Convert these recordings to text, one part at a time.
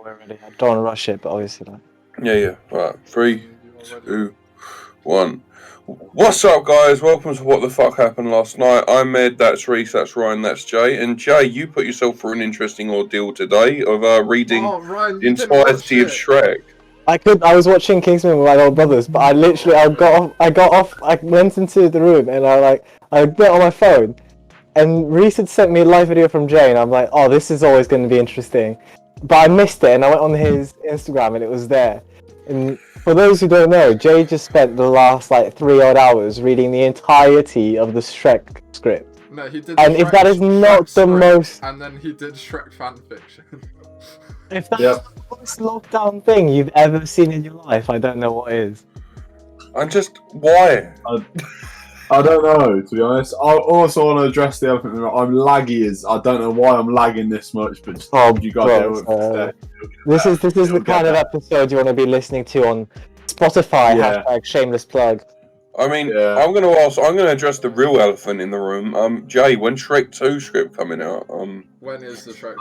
we're ready. I don't want to rush it, but obviously, like. Yeah. Right. 3, 2, 1. What's up, guys? Welcome to What the Fuck Happened Last Night. I'm Ed, that's Reese, that's Ryan, that's Jay. And Jay, you put yourself through an interesting ordeal today of reading Ryan, the entirety of Shrek. I was watching Kingsman with my little brothers, but I got off, I went into the room and I got on my phone, and Reese had sent me a live video from Jay, and I'm like, oh, this is always going to be interesting. But I missed it, and I went on his Instagram, and it was there. And for those who don't know, Jay just spent the last 3 odd hours reading the entirety of the Shrek script. No, he did. And if that is not the most, and then he did Shrek fanfiction. If that's the most lockdown thing you've ever seen in your life, I don't know what is. And just why? I don't know, to be honest. I also want to address the elephant in the room. I'm laggy as I don't know why I'm lagging this much, but just, you got to This is the kind of episode you want to be listening to on Spotify. # shameless plug. I mean, I'm going to address the real elephant in the room. Jay, when Shrek 2 script coming out? When is the Shrek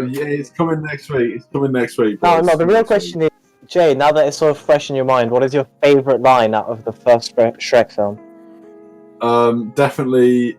2? Yeah, it's coming next week. It's coming next week. No, the real question is, Jay, now that it's sort of fresh in your mind, what is your favourite line out of the first Shrek film? Definitely,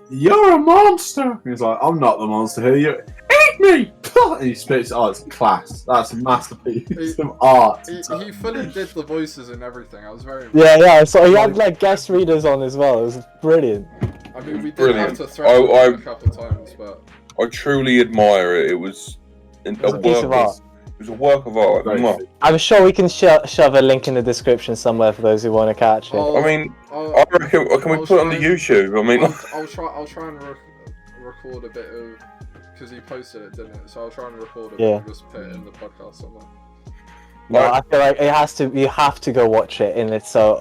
you're a monster. He's like, I'm not the monster here. You eat me. And he spits. Oh, it's class. That's a masterpiece of art. He fully did the voices and everything. I was very impressed. Yeah. So he had guest readers on as well. It was brilliant. I mean, we did have to throw him a couple times, but I truly admire it. It was a piece of art. It was a work of art. I'm sure we can shove a link in the description somewhere for those who want to catch it. I mean, I reckon, can we put it on the YouTube? I mean, I'll try and record a bit of, because he posted it, didn't it? So I'll try and record it and just put it in the podcast somewhere. No, I feel like it has to. You have to go watch it on its own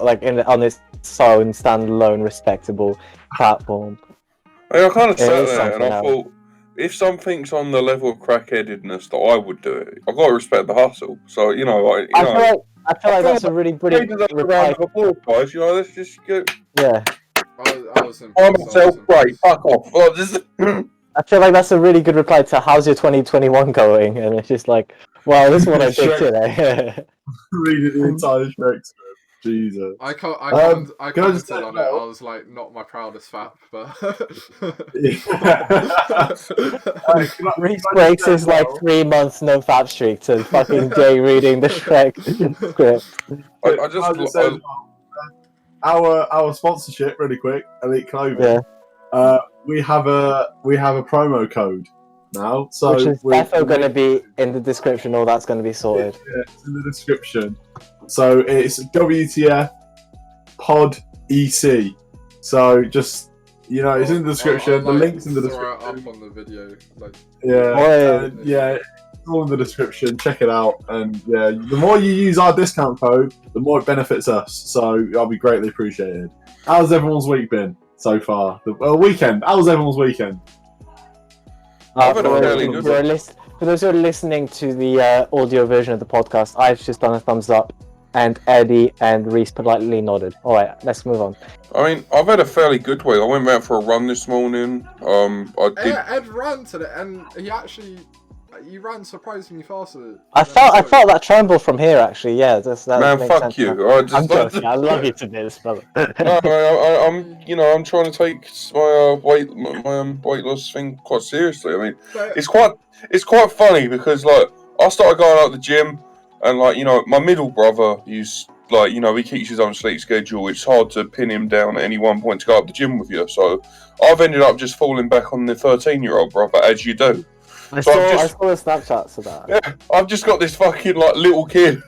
standalone, respectable platform. I kind of sat there and I thought, if something's on the level of crackheadedness that I would do it, I've got to respect the hustle. So, I feel like that's a really brilliant reply. Guys, let's just go. Yeah. I'm myself great. Fuck off. I feel like that's a really good reply to how's your 2021 going, and it's just like, well, this is what I did today. Reading the entire Shrek script. Jesus. I commented on it. I was like, not my proudest fap, but Reese breaks his 3 months no fap streak to fucking Jay reading the Shrek script. Our sponsorship, really quick, Elite Clothing. Yeah. We have a promo code now, so which is definitely going to be in the description. All that's going to be sorted. Yeah, it's in the description. So it's WTF Pod EC. So just it's in the description. The link's in the description. Throw it up on the video. It's all in the description. Check it out. And the more you use our discount code, the more it benefits us. So that'll be greatly appreciated. How's everyone's week been so far? Weekend. How's everyone's weekend? For those who are listening to the audio version of the podcast, I've just done a thumbs up, and Eddie and Reese politely nodded. All right, let's move on. I mean, I've had a fairly good week. I went out for a run this morning. Ed ran today, and he ran surprisingly faster. I felt that tremble from here, actually. Yeah, man, fuck you. I'm joking. I love you to this, brother. No, I'm trying to take my weight loss thing quite seriously. I mean, it's quite funny because I started going out the gym, and my middle brother used he keeps his own sleep schedule. It's hard to pin him down at any one point to go up the gym with you. So I've ended up just falling back on the 13-year-old brother, as you do. I saw the Snapchats of that. Yeah, I've just got this fucking little kid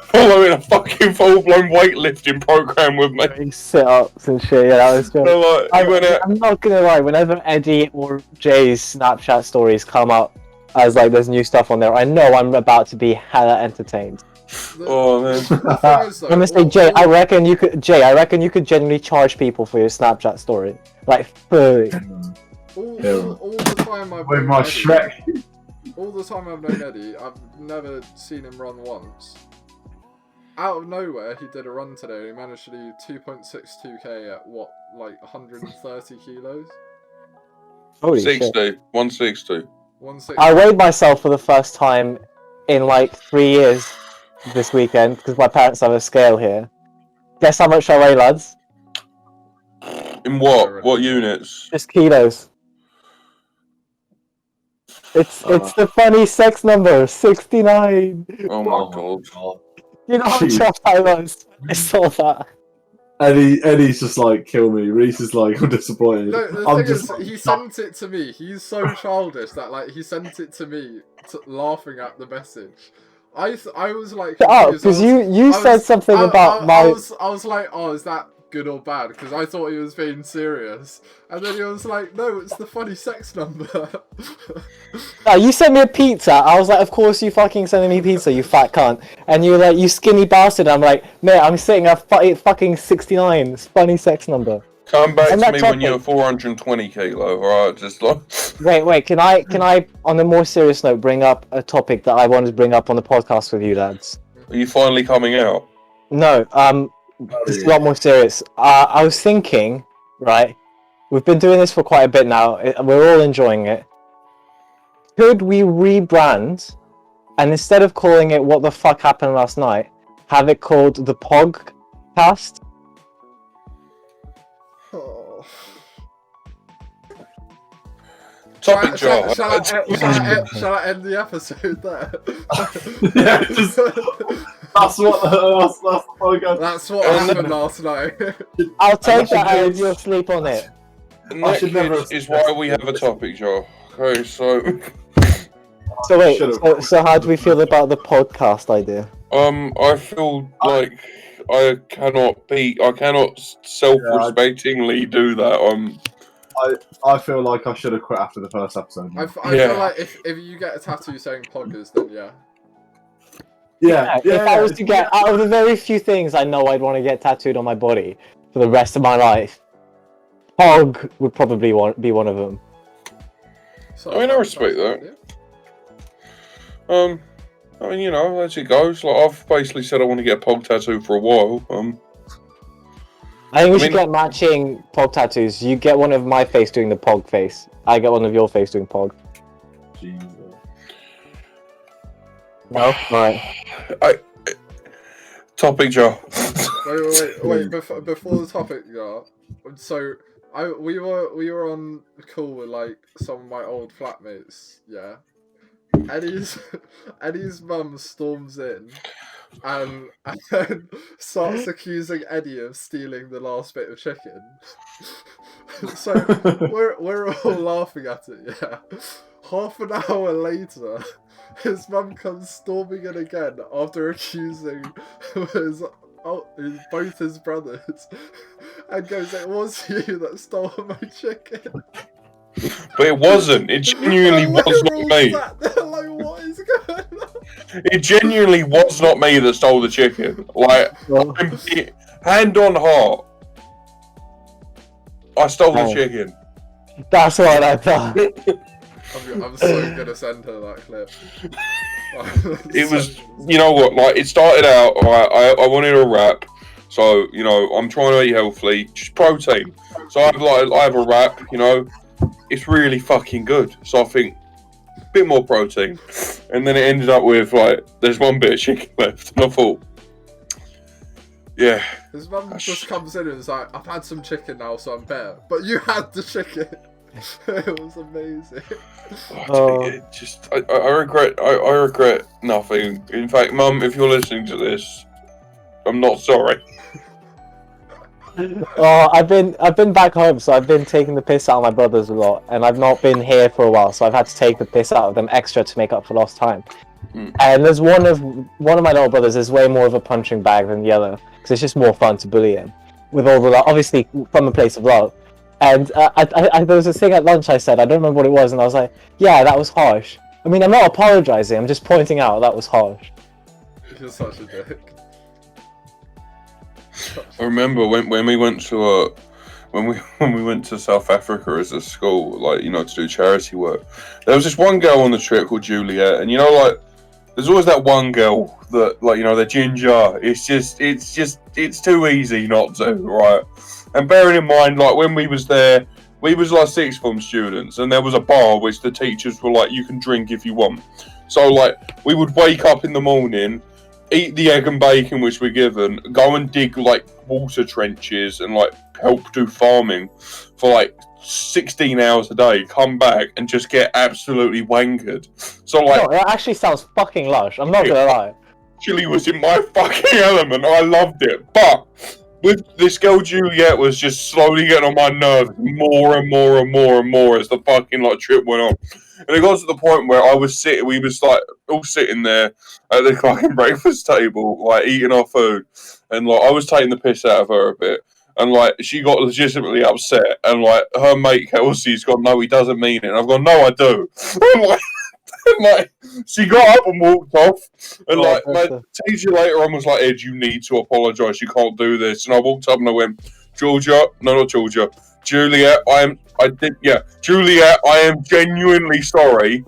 following a fucking full-blown weightlifting program with me. Doing sit-ups and shit. Yeah, that was good. So, I'm not gonna lie. Whenever Eddie or Jay's Snapchat stories come up as there's new stuff on there, I know I'm about to be hella entertained. Oh man! I'm gonna say, Jay. I reckon you could genuinely charge people for your Snapchat story, fully. All the time I've with my Shrek. All the time I've known Eddie, I've never seen him run once. Out of nowhere, he did a run today. He managed to do 2.62k at 130 kilos. Holy 60, shit. 160. 160. I weighed myself for the first time in like 3 years this weekend because my parents have a scale here. Guess how much I weigh, lads? In what? What units? Just kilos. It's the funny sex number, 69. Oh my god. You know how Jeez. tough I was. I saw that. Eddie's just like, kill me. Reese is like, I'm disappointed. No, the I'm thing just is, like, he sent it to me. He's so childish that like he sent it to me, laughing at the message. I was like, Shut up, confused. because you said something about my. I was like, oh, is that good or bad? Because I thought he was being serious, and then he was like, no, it's the funny sex number. No, you sent me a pizza. I was like, of course you fucking sending me pizza, you fat cunt. And you were like, you skinny bastard. I'm like, mate, I'm sitting at fucking 69. It's funny sex number. Come back And to that me when topic- you're 420 kilo, alright? Just like. Wait, can I, on a more serious note, bring up a topic that I wanted to bring up on the podcast with you lads? Are you finally coming out? No, this is a lot more serious. I was thinking, right, we've been doing this for quite a bit now, we're all enjoying it. Could we rebrand, and instead of calling it What the Fuck Happened Last Night, have it called the Pogcast? Oh. Topic Shall jar. I end the episode there? yeah, just, that's the podcast. That's what happened last night. I'll take should that do and it. you'll sleep on it. And I that should never is why we have a topic jar. Okay, so So wait, Should've- so how do we feel about the podcast idea? I feel like I cannot self-respectingly do that. I feel like I should have quit after the first episode. I Yeah. feel like if you get a tattoo saying poggers, then yeah. Yeah, If I was to get out of the very few things I know I'd want to get tattooed on my body for the rest of my life, Pog would probably be one of them. So, I mean, I respect that. I mean, you know, as it goes. Like I've basically said, I want to get a pog tattoo for a while. I think we I should mean- get matching Pog tattoos. You get one of my face doing the Pog face. I get one of your face doing Pog. Jesus. No? Alright. Topic jar. Wait. Before the topic, yeah. So we were on a call with like some of my old flatmates. Yeah. Eddie's mum storms in and then starts accusing Eddie of stealing the last bit of chicken. So we're all laughing at it, yeah. Half an hour later, his mum comes storming in again after accusing both his brothers and goes, "It was you that stole my chicken." But it wasn't. It genuinely was not me. They're like, what is going on? It genuinely was not me that stole the chicken. Like, Well, hand on heart, I stole the Oh. chicken. that's what I thought. I'm so gonna send her that clip. It was, you know what? Like, it started out. I wanted a wrap, so you know, I'm trying to eat healthily, just protein. So I have a wrap, you know. It's really fucking good. So I think a bit more protein, and then it ended up with like there's one bit of chicken left, and I thought, yeah. His mum just comes in and is like, "I've had some chicken now, so I'm better." But you had the chicken. It was amazing. I regret nothing. In fact, Mum, if you're listening to this, I'm not sorry. Oh, I've been back home, so I've been taking the piss out of my brothers a lot, and I've not been here for a while, so I've had to take the piss out of them extra to make up for lost time. And there's one of my little brothers is way more of a punching bag than the other, because it's just more fun to bully him with all the love, obviously from a place of love. And there was a thing at lunch I said, I don't remember what it was, and I was like, yeah, that was harsh. I mean, I'm not apologizing, I'm just pointing out that was harsh. You're such a dick. I remember when we went to when we went to South Africa as a school, like, you know, to do charity work. There was this one girl on the trip called Juliet, and you know, like, there's always that one girl that, like, you know, they're ginger. It's too easy not to, right? And bearing in mind, like, when we was there, we was like sixth form students, and there was a bar which the teachers were like, you can drink if you want. So like, we would wake up in the morning, eat the egg and bacon which we're given, go and dig like water trenches and like help do farming for like 16 hours a day, come back and just get absolutely wankered. So like, No, that actually sounds fucking lush. I'm not gonna lie. Chili was in my fucking element. I loved it, but with this girl Juliet was just slowly getting on my nerves more and more and more and more as the fucking like trip went on. And it got to the point where we was like all sitting there at the fucking breakfast table, like eating our food, and like I was taking the piss out of her a bit, and like she got legitimately upset, and like her mate Kelsey's gone, no, he doesn't mean it. And I've gone, no, I do. And like she got up and walked off, and like my teacher later on was like, Ed, you need to apologise. You can't do this. And I walked up and I went, Georgia, no, not Georgia, Juliet, Juliet, I am genuinely sorry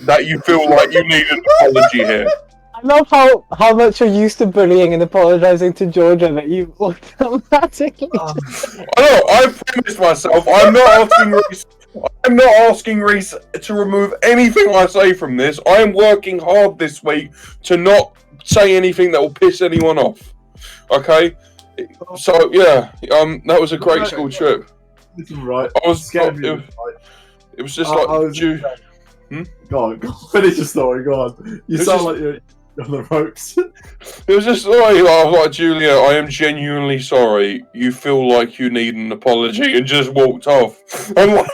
that you feel like you need an apology here. I love how much you're used to bullying and apologising to Georgia that you automatically. I know. I've promised myself. I'm not asking Reese to remove anything I say from this. I am working hard this week to not say anything that will piss anyone off. Okay. So yeah, that was a great school trip. Right. I was scared. It was just like. Go on, finish your story. Go on. You sound like you're on the ropes. It was just like, I was like, Julia, I am genuinely sorry. You feel like you need an apology, and just walked off. And like,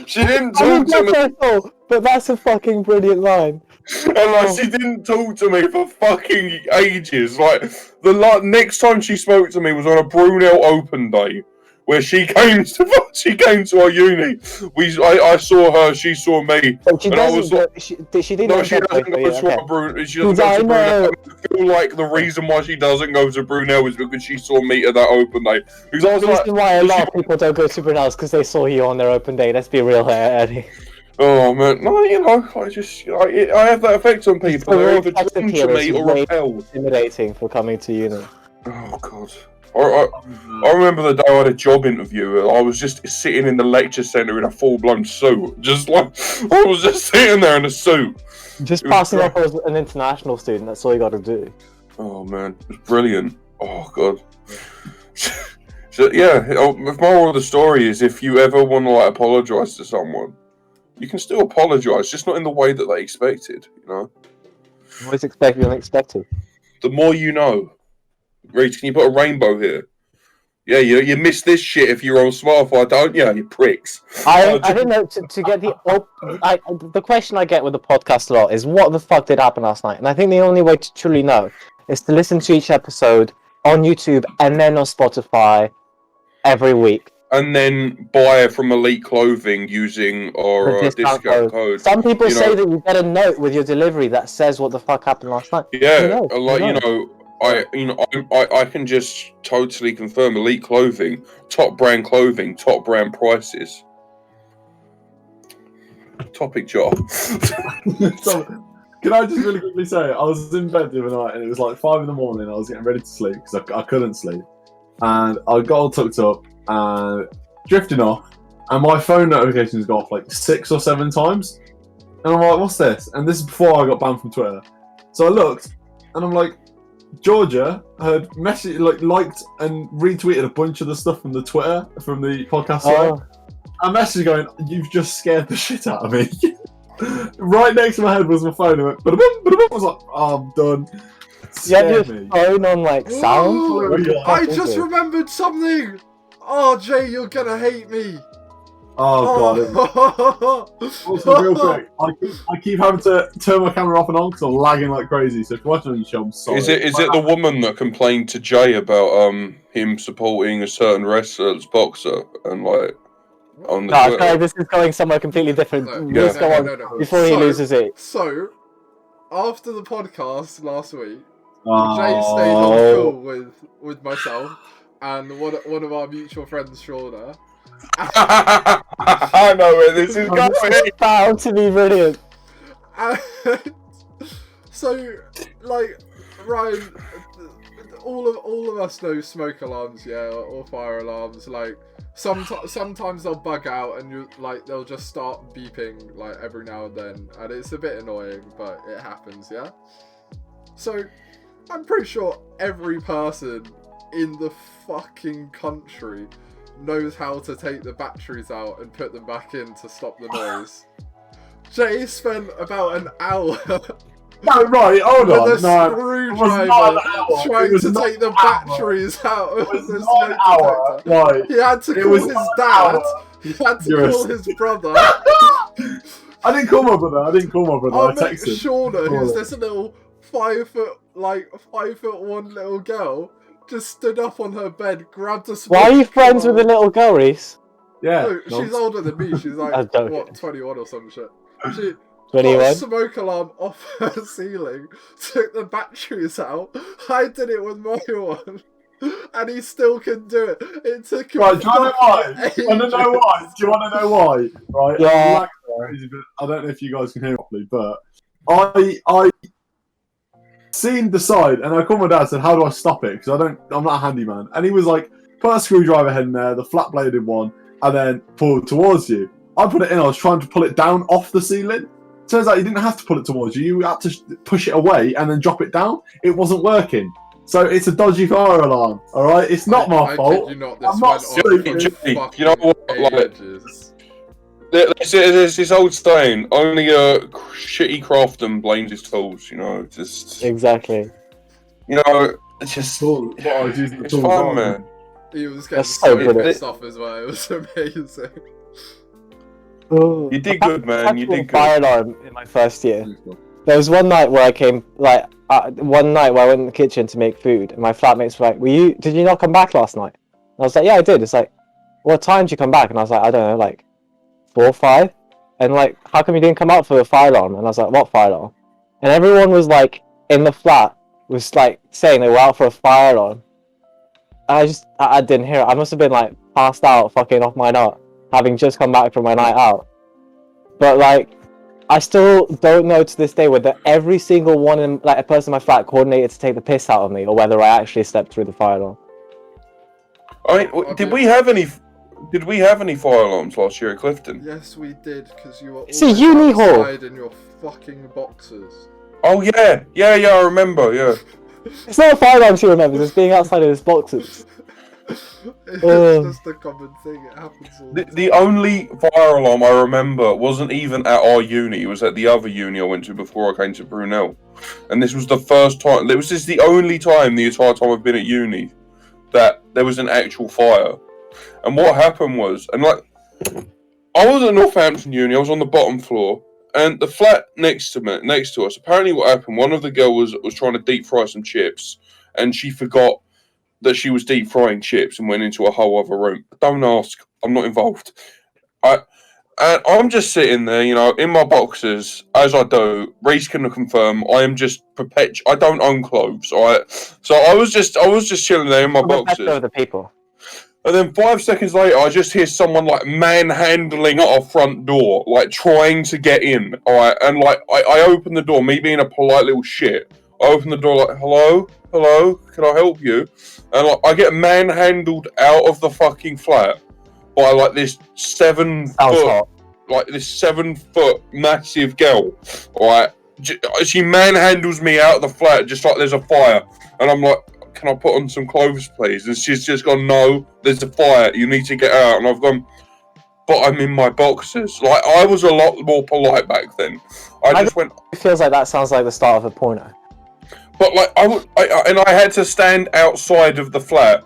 she didn't talk to me. But that's a fucking brilliant line. And like, she didn't talk to me for fucking ages. Like, the next time she spoke to me was on a Brunel Open Day, where she came to our uni. I saw her, she saw me. But she and I was like, she didn't. no, she doesn't go to Brunel. She doesn't go to Brunel. I feel like the reason why she doesn't go to Brunel is because she saw me at that open day. Because I was the reason why a lot of people don't go to Brunel is because they saw you on their open day. Let's be real here, Eddie. Oh man, no, you know, I have that effect on people. They're either drawn to me or repelled. Intimidating for coming to uni. Oh god. I remember the day I had a job interview. I was just sitting in the lecture centre in a full-blown suit. Just like, I was just sitting there in a suit. Just passing off as an international student, that's all you gotta do. Oh man, it was brilliant. Oh god. So yeah, the moral of the story is if you ever want to like apologise to someone, you can still apologise, just not in the way that they expected, you know? Always expect the unexpected. The more you know. Reece, can you put a rainbow here? Yeah, you miss this shit if you're on Spotify, don't you? You pricks. I don't know, to get the question I get with the podcast a lot is what the fuck did happen last night? And I think the only way to truly know is to listen to each episode on YouTube and then on Spotify every week. And then buy from Elite Clothing using our discount code. Some people say that you get a note with your delivery that says what the fuck happened last night. Yeah, I can just totally confirm Elite Clothing, top brand clothing, top brand prices. Topic jar. So, can I just really quickly say, I was in bed the other night and it was like 5 in the morning. I was getting ready to sleep because I couldn't sleep, and I got all tucked up and drifting off, and my phone notifications got off like 6 or 7 times, and I'm like, what's this? And this is before I got banned from Twitter. So I looked and I'm like, Georgia had liked and retweeted a bunch of the stuff from the Twitter from the podcast side. I messaged going, you've just scared the shit out of me. Right next to my head was my phone. It went, ba-da-bum, ba-da-bum. I was like, oh, I'm done. You have your phone on like sound? Ooh, I just remembered something! Oh, Jay, you're gonna hate me. Oh god. Also, real quick, I keep having to turn my camera off and on because I'm lagging like crazy. So if you're watching on your show, I'm sorry. Is it the woman that complained to Jay about him supporting a certain wrestler's boxer and like on the Twitter? No, this is going somewhere completely different. Let's go on before he loses it. So, after the podcast last week, Jay stayed on call with myself and one of our mutual friends, Shauna. I know where this is going. It's bound to be brilliant. So, like, Ryan, all of us know smoke alarms, yeah, or fire alarms. Like sometimes they'll bug out and they'll just start beeping like every now and then, and it's a bit annoying, but it happens, yeah. So I'm pretty sure every person in the fucking country knows how to take the batteries out and put them back in to stop the noise. Jay spent about an hour No, right, hold with on. a screwdriver trying to take the batteries out of the smoke detector. Right. He had to call his dad. He had to call his brother. I didn't call my brother. I Our mate texted him. Shauna, who's this little 5'1" little girl, just stood up on her bed, grabbed a smoke Why are you friends with alarm. the little girl, Reese? Yeah. No, she's older than me. She's like, I'm joking. what, 21 or some shit. She got 21? a smoke alarm off her ceiling, took the batteries out. I did it with my one, and he still couldn't do it. It took him. Right, do you want to know why? ages. Do you want to know why? Do you want to know why? Right. Yeah. I don't know if you guys can hear properly, but I seen the side, and I called my dad and said, "How do I stop it? Because I'm not a handyman." And he was like, "Put a screwdriver head in there, the flat bladed one, and then pull it towards you." I put it in. I was trying to pull it down off the ceiling. Turns out you didn't have to pull it towards you. You had to push it away and then drop it down. It wasn't working. So it's a dodgy fire alarm. All right, it's not my fault. Kid you not, this I'm not went on stupid. for You know what, fucking like- ages. There's this old saying: only a shitty craftsman blames his tools. You know, just Exactly. you know, it's just Cool. Well, I was using the it's tools fun, on. man. He was getting That's so so good. pissed off as well. It was amazing. You did good, man, you did good. Fire alarm in my first year. There was one night where I came, one night where I went in the kitchen to make food, and my flatmates were like, did you not come back last night? And I was like, yeah, I did. It's like, what time did you come back? And I was like, I don't know, like 4 or 5. And like, how come you didn't come out for the fire alarm? And I was like, what fire alarm? And everyone was like, in the flat, was like saying they were out for a fire alarm. And I didn't hear it. I must have been like passed out, fucking off my nut, having just come back from my night out. But like, I still don't know to this day whether every single one in a person in my flat coordinated to take the piss out of me, or whether I actually stepped through the fire alarm. I mean, did we have any fire alarms last year at Clifton? Yes, we did, because you were It's a always uni hall. outside in your fucking boxes. Oh yeah, I remember. Yeah. It's not a fire alarm she remembers, it's being outside of his boxes. It's just a common thing. It happens all the time. The only fire alarm I remember wasn't even at our uni. It was at the other uni I went to before I came to Brunel. And this was the first time, it was just the only time the entire time I've been at uni that there was an actual fire. And what happened was, and like, I was at Northampton Uni, I was on the bottom floor, and the flat next to us, apparently what happened, one of the girls was trying to deep fry some chips, and she forgot that she was deep frying chips and went into a whole other room. Don't ask, I'm not involved. And I'm just sitting there, you know, in my boxes, as I do. Reese can confirm, I am just I don't own clothes, alright? So I was just chilling there in my boxes. The people. And then 5 seconds later, I just hear someone like manhandling at our front door, like trying to get in. Alright, and like I open the door, me being a polite little shit. I open the door like, hello, can I help you? And like I get manhandled out of the fucking flat by like this 7 foot, like this 7 foot massive girl. Alright, she manhandles me out of the flat just like there's a fire, and I'm like, can I put on some clothes, please? And she's just gone, no, there's a fire, you need to get out. And I've gone, but I'm in my boxes. Like, I was a lot more polite back then. I just went... It feels like that sounds like the start of a porno. But, like, I had to stand outside of the flat.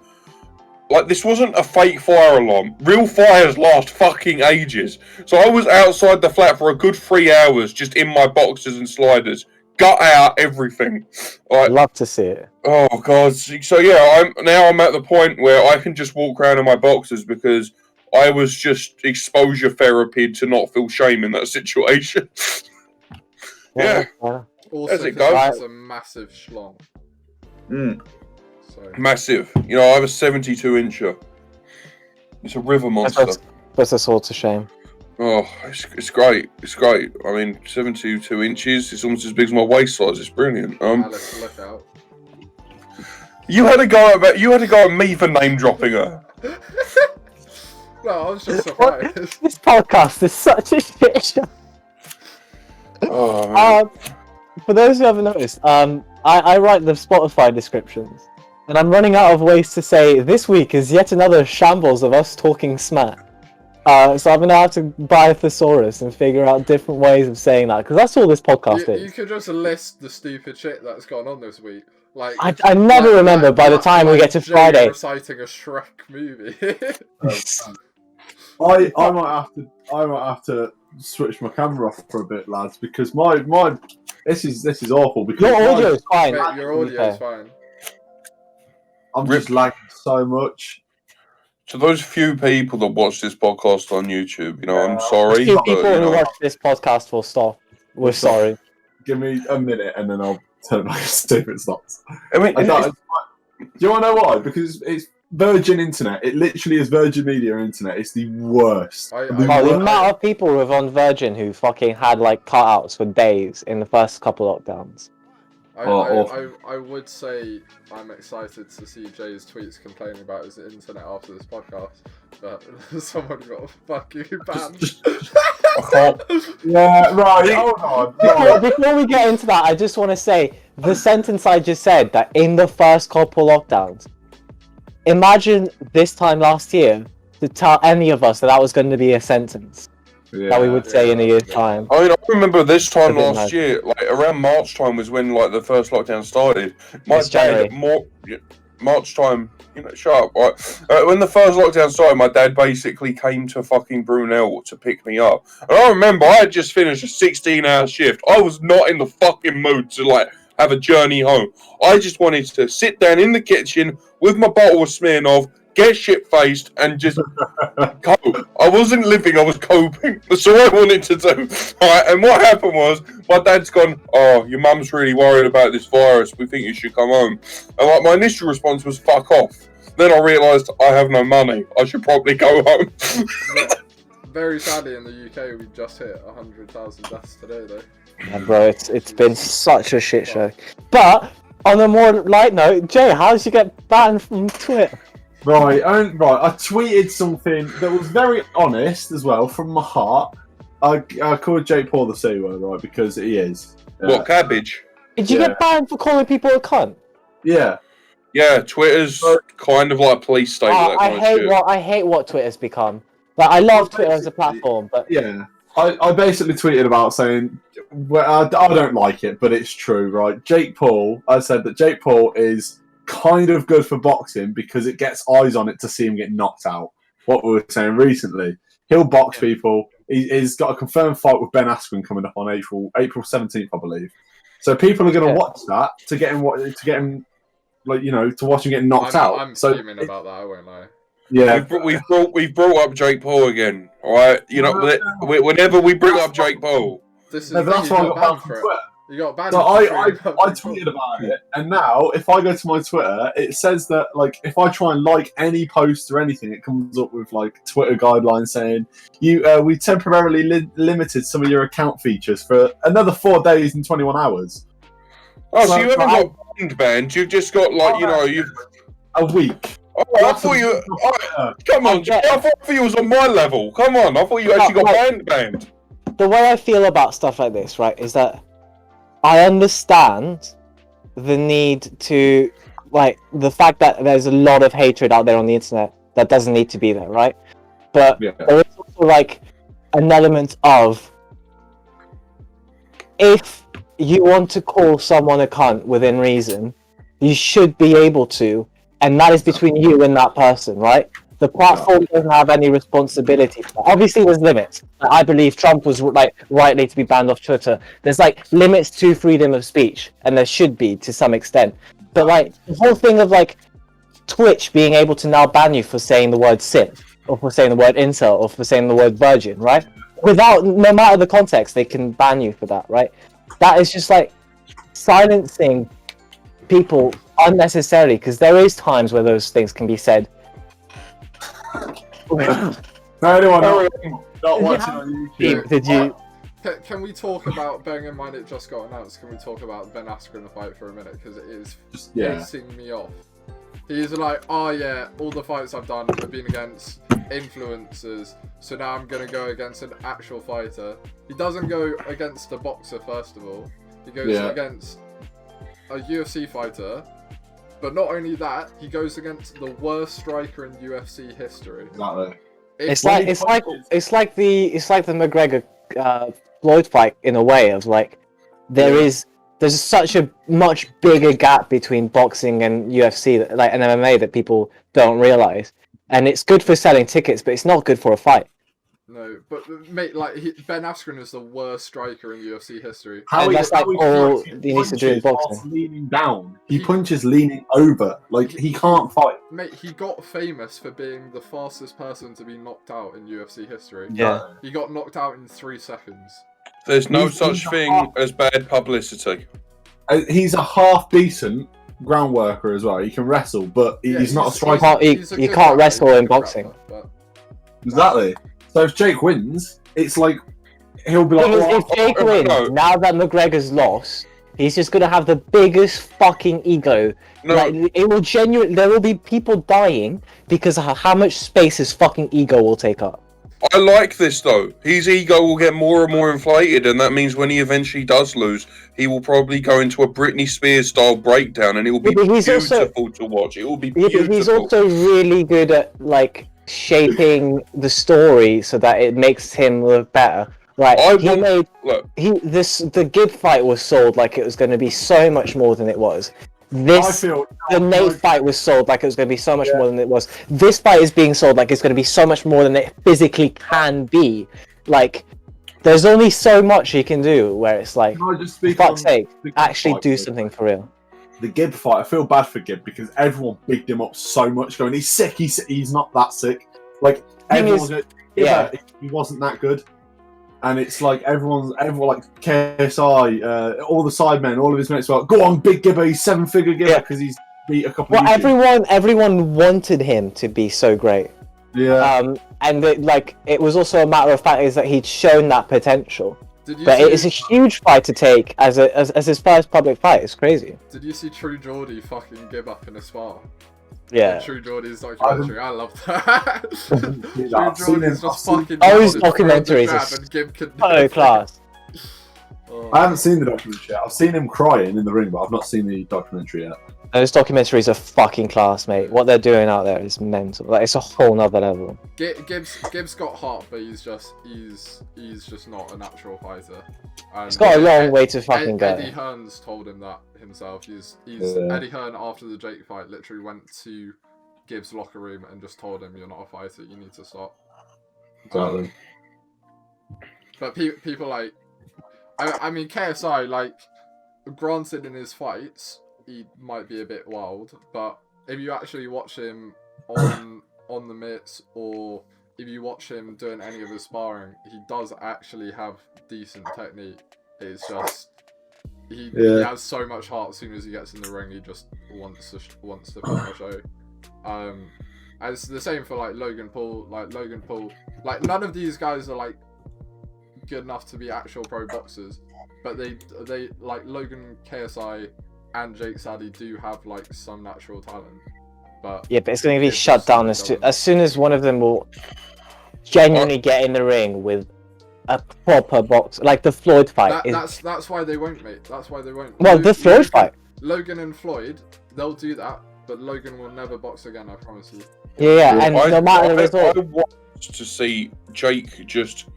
Like, this wasn't a fake fire alarm. Real fires last fucking ages. So I was outside the flat for a good 3 hours, just in my boxes and sliders. Gut out everything. Like, I'd love to see it. Oh god! So yeah, I'm at the point where I can just walk around in my boxes because I was just exposure therapy to not feel shame in that situation. Yeah. Also, As it because goes. it's a massive schlong. So. Massive. You know, I have a 72-incher. It's a river monster. Puts us all to shame. Oh, it's great. It's great. I mean, 72 inches. It's almost as big as my waist size. It's brilliant. Alex, look out. You had to go at me for name dropping her. No, I was just surprised. This podcast is such a shit show. Oh man. For those who haven't noticed, I write the Spotify descriptions, and I'm running out of ways to say this week is yet another shambles of us talking smack. So I'm gonna have to buy a thesaurus and figure out different ways of saying that, because that's all this podcast You is. could just list the stupid shit that's gone on this week. Like I never remember by the time we get to Jay Friday. reciting a Shrek movie. I might have to switch my camera off for a bit, lads, because my this is awful. Because Your audio is fine. Mate, your audio is fine. I'm just lagging so much. To those few people that watch this podcast on YouTube, you know, I'm sorry. Few But, people you who know, watch this podcast will stop. We're sorry. Give me a minute and then I'll turn it back to stupid stops. I mean, Do you want to know why? Because it's Virgin Internet. It literally is Virgin Media Internet. It's the worst. The amount of people who have on Virgin who fucking had like cutouts for days in the first couple lockdowns. I would say I'm excited to see Jay's tweets complaining about his internet after this podcast, but someone got fucking banned. Yeah, right. Hold on. Before we get into that, I just want to say the sentence I just said, that in the first couple lockdowns. Imagine this time last year to tell any of us that was going to be a sentence that we would say in a year's time. I mean, I remember this time last nice. year, like around March time was when like the first lockdown started. My It's dad, January. March time, you know, shut up. Right? When the first lockdown started, my dad basically came to fucking Brunel to pick me up. And I remember I had just finished a 16-hour shift. I was not in the fucking mood to like have a journey home. I just wanted to sit down in the kitchen with my bottle of Smirnoff, get shit-faced, and just cope. I wasn't living, I was coping. That's all I wanted to do. Right, and what happened was, my dad's gone, oh, your mum's really worried about this virus, we think you should come home. And like, my initial response was, fuck off. Then I realised I have no money, I should probably go home. Very sadly in the UK we just hit 100,000 deaths today though. Yeah, bro, it's been such a shit show. But on a more light note, Jay, how did you get banned from Twitter? Right. I tweeted something that was very honest as well from my heart. I called Jake Paul the C word, right? Because he is. What, cabbage? Did you get banned for calling people a cunt? Yeah. Yeah, Twitter's kind of like police state. I hate what Twitter's become. Like, I love Twitter as a platform, but yeah. I basically tweeted about saying, well, I don't like it, but it's true, right? Jake Paul, I said that Jake Paul is kind of good for boxing because it gets eyes on it to see him get knocked out. What we were saying recently. He'll box people. He's got a confirmed fight with Ben Askren coming up on April 17th, I believe. So people are going to watch that to get him, like, you know, to watch him get knocked out. I'm fuming about that, I won't lie. Yeah, we've brought up Jake Paul again, all right? You know, whenever we bring up Jake Paul, this is that's why I got banned from Twitter. You got banned. So I tweeted about it, and now if I go to my Twitter, it says that like if I try and like any post or anything, it comes up with like Twitter guidelines saying we temporarily limited some of your account features for another 4 days and 21 hours. Oh, so you haven't got banned? You've just got like you've a week. Oh, I thought you. Come on, Jay, I thought you was on my level. Come on, I thought you actually got banned. The way I feel about stuff like this, right, is that I understand the need to, like, the fact that there's a lot of hatred out there on the internet that doesn't need to be there, right? But there is also, like, an element of, if you want to call someone a cunt within reason, you should be able to, and that is between you and that person, right? The platform doesn't have any responsibility. Obviously, there's limits. I believe Trump was rightly to be banned off Twitter. There's like limits to freedom of speech, and there should be to some extent. But like the whole thing of like Twitch being able to now ban you for saying the word simp, or for saying the word incel, or for saying the word virgin, right? No matter the context, they can ban you for that, right? That is just like silencing people unnecessarily, because there is times where those things can be said. Anyone not watching on YouTube? Did you? Can we talk about, bearing in mind it just got announced, can we talk about Ben Askren the fight for a minute? Because it is pissing me off He's like, oh yeah, all the fights I've done have been against influencers, so now I'm gonna go against an actual fighter. He doesn't go against a boxer first of all. He goes against a UFC fighter, but not only that, he goes against the worst striker in UFC history. Exactly. It's like the McGregor Floyd fight in a way of like there's such a much bigger gap between boxing and UFC and MMA that people don't realize, and it's good for selling tickets, but it's not good for a fight. No, but mate, like Ben Askren is the worst striker in UFC history. That's all he needs to do in boxing. Leaning down, he punches leaning over. Like he can't fight. Mate, he got famous for being the fastest person to be knocked out in UFC history. Yeah, he got knocked out in 3 seconds. There's no such thing as bad publicity. He's a half decent ground worker as well. He can wrestle, but he's not a striker. You can't wrestle in boxing. Exactly. So if Jake wins, it's like he'll be like. If Jake wins, now that McGregor's lost, he's just gonna have the biggest fucking ego. No. Like it will genuinely. There will be people dying because of how much space his fucking ego will take up. I like this though. His ego will get more and more inflated, and that means when he eventually does lose, he will probably go into a Britney Spears style breakdown, and it will be beautiful to watch. It will be beautiful. Yeah, but he's also really good at like shaping the story so that it makes him look better. Like the Gibb fight was sold like it was going to be so much more than it was. The Nate fight was sold like it was going to be so much more than it was. This fight is being sold like it's going to be so much more than it physically can be. Like, there's only so much he can do where it's like, for fuck's sake, actually do something for real. The Gibb fight, I feel bad for Gibb because everyone bigged him up so much, going, he's sick, he's not that sick. Like, everyone he wasn't that good. And it's like everyone like KSI, all the sidemen, all of his mates were like, go on, big Gibber, he's 7-figure Gibber because he's beat a couple of everyone wanted him to be so great. Yeah. And it was also a matter of fact is that he'd shown that potential. But it is a huge fight to take as his first public fight. It's crazy. Did you see True Geordie fucking Gibb up in a spar? Yeah. True Geordie's documentary. I love that. True Geordie's just fucking. Those documentaries are so class. I haven't seen the documentary yet. I've seen him crying in the ring, but I've not seen the documentary yet. Those documentaries are fucking class, mate. What they're doing out there is mental. Like, it's a whole nother level. Gibbs got heart, but he's just not a natural fighter. And it's got a long way to fucking go. Eddie Hearn's told him that himself. Eddie Hearn after the Jake fight literally went to Gibbs' locker room and just told him, "You're not a fighter. You need to stop." Exactly. But people like, I mean, KSI, like, granted in his fights, he might be a bit wild, but if you actually watch him on the mitts, or if you watch him doing any of his sparring, he does actually have decent technique. It's just he has so much heart. As soon as he gets in the ring, he just wants to put on a show. And it's the same for like Logan Paul. Like none of these guys are like good enough to be actual pro boxers, but they like Logan, KSI, and Jake Saddy do have like some natural talent. But it's going to be shut down as soon as one of them will genuinely get in the ring with a proper box, like the Floyd fight. That's why they won't, mate. That's why they won't. Well, the Floyd fight. Logan and Floyd, they'll do that, but Logan will never box again. I promise you. Yeah, and no matter the result. I want to see Jake just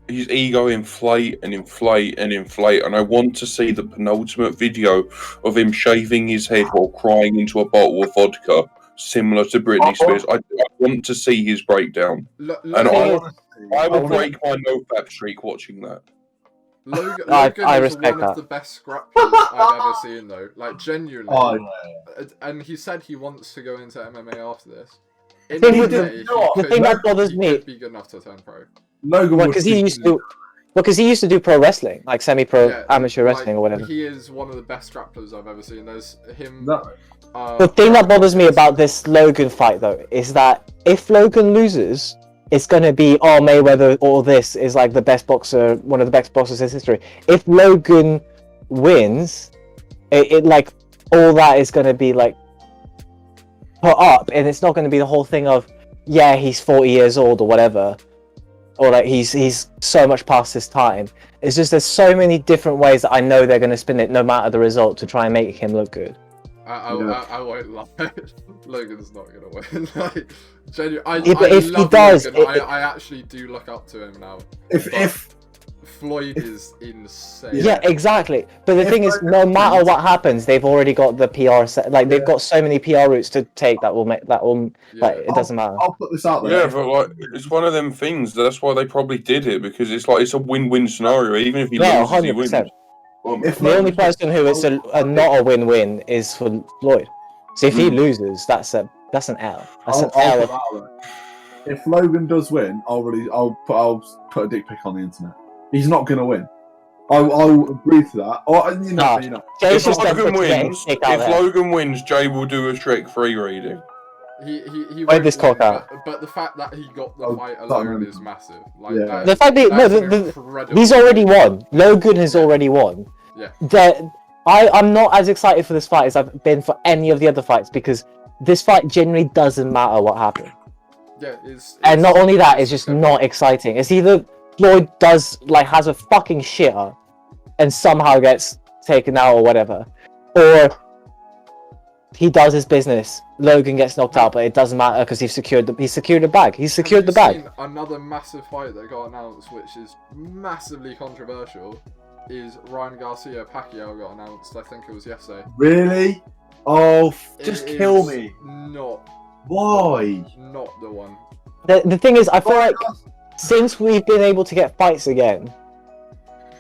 his ego inflate, and I want to see the penultimate video of him shaving his head while crying into a bottle of vodka, similar to Britney Spears. I want to see his breakdown, and I will break my no-fap streak watching that. Logan I is respect one of that. the best grapplers I've ever seen, though. Like, genuinely. And he said he wants to go into MMA after this. The thing that bothers me, be good enough to turn pro. Logan, because he used to do pro wrestling, like semi-pro, amateur wrestling or whatever. He is one of the best grapplers I've ever seen. There's him. The thing that bothers me about this Logan fight, though, is that if Logan loses, it's gonna be Mayweather or this is like the best boxer, one of the best boxers in history. If Logan wins, it like all that is gonna be like put up, and it's not going to be the whole thing of, yeah, he's 40 years old or whatever, or like he's so much past his time. It's just there's so many different ways that I know they're going to spin it, no matter the result, to try and make him look good. I won't lie. Logan's not gonna win. Like, genuinely, Yeah, but I if he love does, Logan. I actually do look up to him now. If Floyd is insane. Yeah, exactly. But the If thing is, Logan no matter wins- what happens, they've already got the PR set. Like they've got so many PR routes to take that will make that will like it doesn't matter. I'll put this out there. Yeah, but like it's one of them things. That's why they probably did it, because it's like it's a win-win scenario. Even if he No, loses, he wins. 100%. If The only person who it's a not a win-win is for Floyd. So if he loses, that's an L. That's an I'll put L. that out there. If Logan does win, I'll put a dick pic on the internet. He's not gonna win. I'll agree to that. Or you know, Jay's If just Logan desperate to get his wins, dick out if there. Logan wins, Jay will do a Shrek 3 reading. He Wait won't this win, cock out. but the fact that he got the Oh, fight that alone really- is massive. Like, Yeah. that, The fact that that's an incredible he's already feat. won. Logan has already won. Yeah. I'm not as excited for this fight as I've been for any of the other fights, because this fight genuinely doesn't matter what happened. Yeah, And not only that, it's just not exciting. It's either Floyd has a fucking shitter and somehow gets taken out or whatever, or he does his business. Logan gets knocked out, but it doesn't matter because he secured the bag. He's secured the bag. Seen another massive fight that got announced, which is massively controversial, is Ryan Garcia Pacquiao got announced. I think it was yesterday. Really? Oh, just It kill is me. Not Why? the one. The thing is, I feel like since we've been able to get fights again,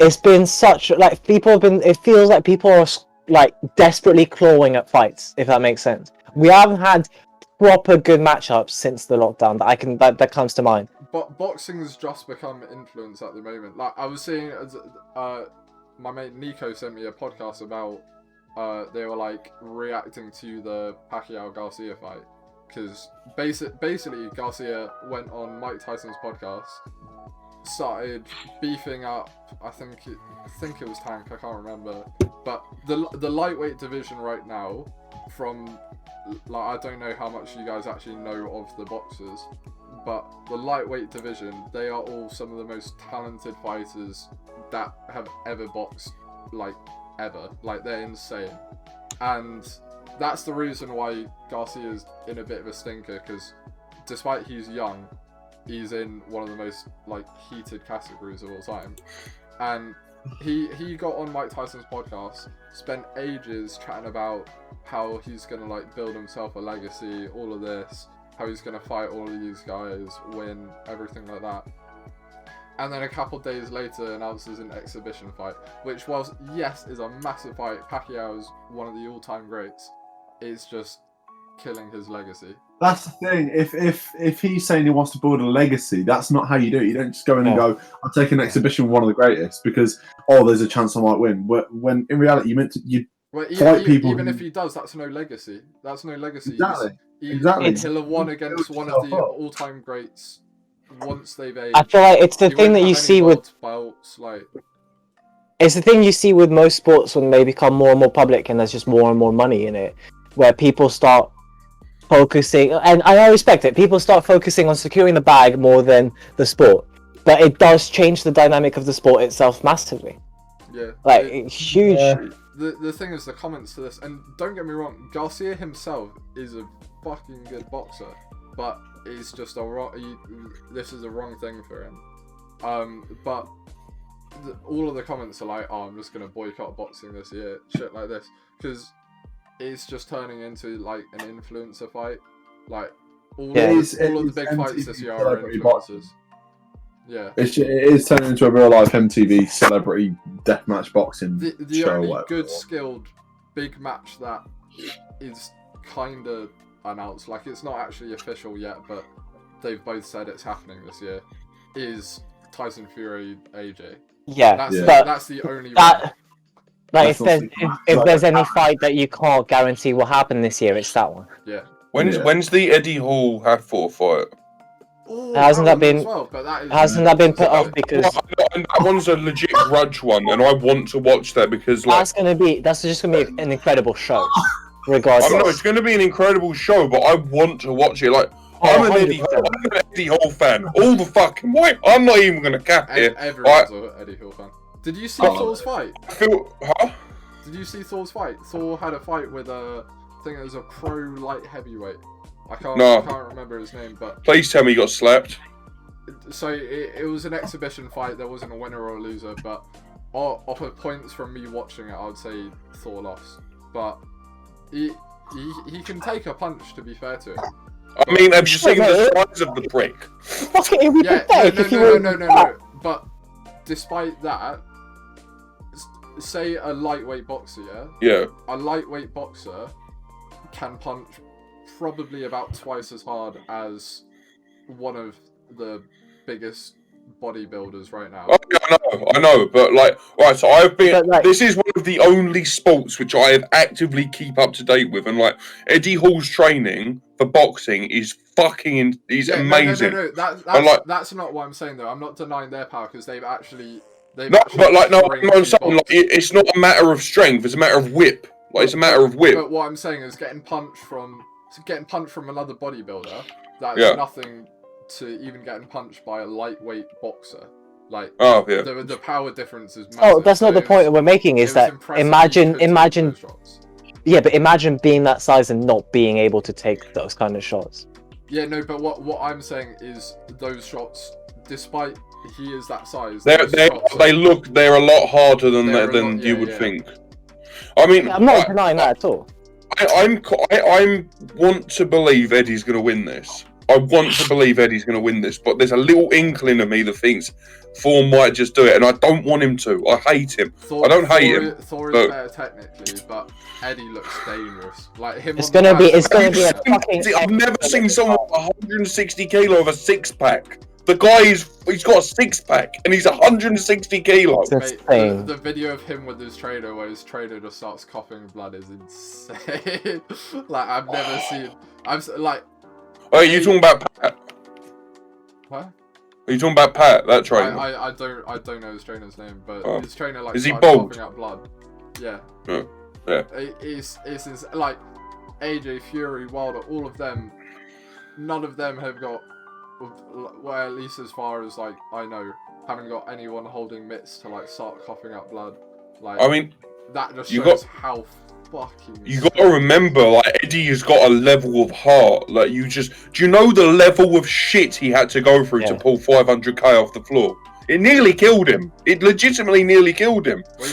it's been such like people have been. It feels like people are like desperately clawing at fights. If that makes sense, we haven't had proper good matchups since the lockdown that comes to mind. But boxing has just become influence at the moment. Like I was seeing, my mate Nico sent me a podcast about. They were like reacting to the Pacquiao Garcia fight because basically Garcia went on Mike Tyson's podcast, started beefing up. I think it was Tank. I can't remember. But the lightweight division right now, from like I don't know how much you guys actually know of the boxers, but the lightweight division, they are all some of the most talented fighters that have ever boxed, like ever. Like they're insane, and that's the reason why Garcia's in a bit of a stinker, because despite he's young, he's in one of the most like heated categories of all time. And he got on Mike Tyson's podcast, spent ages chatting about how he's gonna like build himself a legacy, all of this, how he's gonna fight all of these guys, win, everything like that. And then a couple days later announces an exhibition fight, which was, yes, is a massive fight. Pacquiao is one of the all-time greats. It's just killing his legacy. That's the thing. If he's saying he wants to build a legacy, that's not how you do it. You don't just go in and go, I'll take an exhibition with one of the greatest because there's a chance I might win. When in reality you fight people. Even if he does, that's no legacy. That's no legacy. Exactly. He'll have won against one of the all-time greats once they've aged. I feel like it's the He thing won't that you have any see with world belts, like. it's the thing you see with most sports when they become more and more public and there's just more and more money in it, where people start focusing, and I respect it, people start focusing on securing the bag more than the sport, but it does change the dynamic of the sport itself massively. Yeah. Like it's huge. The thing is, the comments to this, and don't get me wrong, Garcia himself is a fucking good boxer, but it's just this is a wrong thing for him. But all of the comments are like, I'm just gonna boycott boxing this year, shit like this, because it's just turning into like an influencer fight. Like all of the big fights this year are influencers. Yeah. It is turning into a real life MTV celebrity deathmatch boxing The show. only good skilled big match that is kind of announced, like it's not actually official yet, but they've both said it's happening this year, is Tyson Fury AJ. Yeah, that's the only one. Like if there's any fight that you can't guarantee will happen this year, it's that one. Yeah. When's the Eddie Hall Hadford fight? Ooh, hasn't that been put off because that one's a legit grudge one, and I want to watch that because like that's just gonna be an incredible show. regardless. I know it's going to be an incredible show, but I want to watch it. Like, Oh, I'm an Eddie Hall fan. All the fucking way. I'm not even going to cap it. Everyone's an Eddie Hall fan. Did you see Thor's fight? Huh? Did you see Thor's fight? Thor had a fight with I think it was a pro light heavyweight. I can't remember his name, but Please tell me you got slapped. so it was an exhibition fight. There wasn't a winner or a loser, but off of points from me watching it, I would say Thor lost. But he can take a punch, to be fair to him. I mean, have you seen the size of the prick? Fucking, it would be pathetic if you were. No. But despite that, say a lightweight boxer, Yeah. a lightweight boxer can punch probably about twice as hard as one of the biggest bodybuilders right now. Oh, yeah, I know, but like, right, so I've been. But, like- this is one of the only sports which I have actively keep up to date with, and like Eddie Hall's training for boxing is fucking amazing. No. like- That's not what I'm saying though. I'm not denying their power because they've actually. I'm saying like it's not a matter of strength; it's a matter of whip. Like it's a matter of whip. But what I'm saying is getting punched from another bodybuilder. That's nothing to even getting punched by a lightweight boxer. Like the power difference is massive. Oh, that's not the point that we're making. Is that imagine. Yeah, but imagine being that size and not being able to take those kind of shots. Yeah, no, but what I'm saying is those shots, despite he is that size, they're a lot harder than you would think. I mean, I'm not denying that at all. I want to believe Eddie's going to win this. I want to believe Eddie's going to win this, but there's a little inkling of me that thinks Thor might just do it, and I don't want him to. I hate him. I don't hate him. Thor is better technically, but Eddie looks dangerous. Like him. It's gonna be a fucking. I've never seen someone 160 kilo with a six pack. The guy he's got a six pack and he's 160 kilos. Mate, the video of him with his trainer where his trainer just starts coughing blood is insane. Like I've never seen. Oh, are you talking about Pat? What? Are you talking about Pat? That trainer? I don't know his trainer's name, but his trainer like is he bald? Coughing out blood. Yeah. Yeah. It's like AJ, Fury, Wilder, all of them. None of them have got. Well, at least as far as like I know, haven't got anyone holding mitts to like start coughing up blood. Like I mean, that just shows how fucking. You got to remember, like Eddie has got a level of heart. Like do you know the level of shit he had to go through to pull 500k off the floor? It nearly killed him. It legitimately nearly killed him. Well,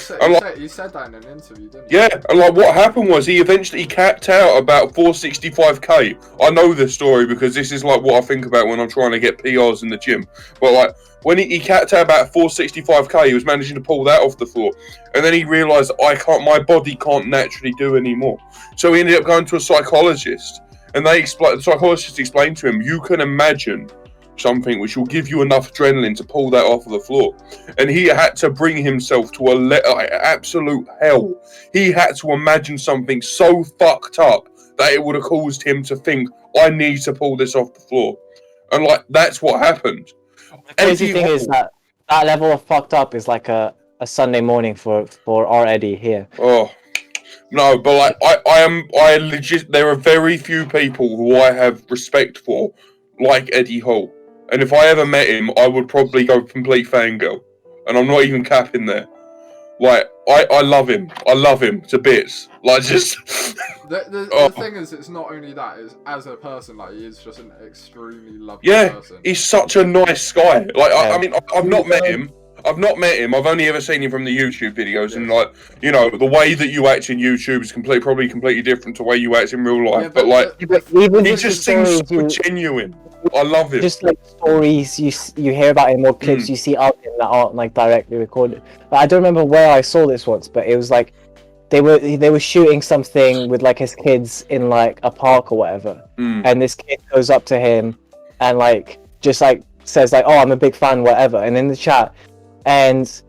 he said that in an interview, didn't he? Yeah, and like what happened was he eventually capped out about 465k. I know this story because this is like what I think about when I'm trying to get PRs in the gym. But like when he capped out about 465k, he was managing to pull that off the floor, and then he realised my body can't naturally do anymore. So he ended up going to a psychologist, and the psychologist explained to him, you can imagine something which will give you enough adrenaline to pull that off of the floor, and he had to bring himself to absolute hell. He had to imagine something so fucked up that it would have caused him to think, I need to pull this off the floor, and like that's what happened. The crazy thing is that level of fucked up is like a Sunday morning for our Eddie here. Oh no, but like there are very few people who I have respect for like Eddie Hall. And if I ever met him, I would probably go complete fangirl. And I'm not even capping there. Like, I love him. I love him to bits. Like, just... The thing is, it's not only that, it's as a person, like, he is just an extremely lovely person. Yeah, he's such a nice guy. Like, I mean, I've not met him. I've not only ever seen him from the YouTube videos, and like, you know, the way that you act in YouTube is probably completely different to the way you act in real life. But like, he just seems so genuine. I love him. Just like stories you hear about him, or clips you see out in that aren't like directly recorded. But I don't remember where I saw this once, but it was like they were shooting something with like his kids in like a park or whatever, and this kid goes up to him and like just like says like, "Oh, I'm a big fan," whatever, and in the chat. And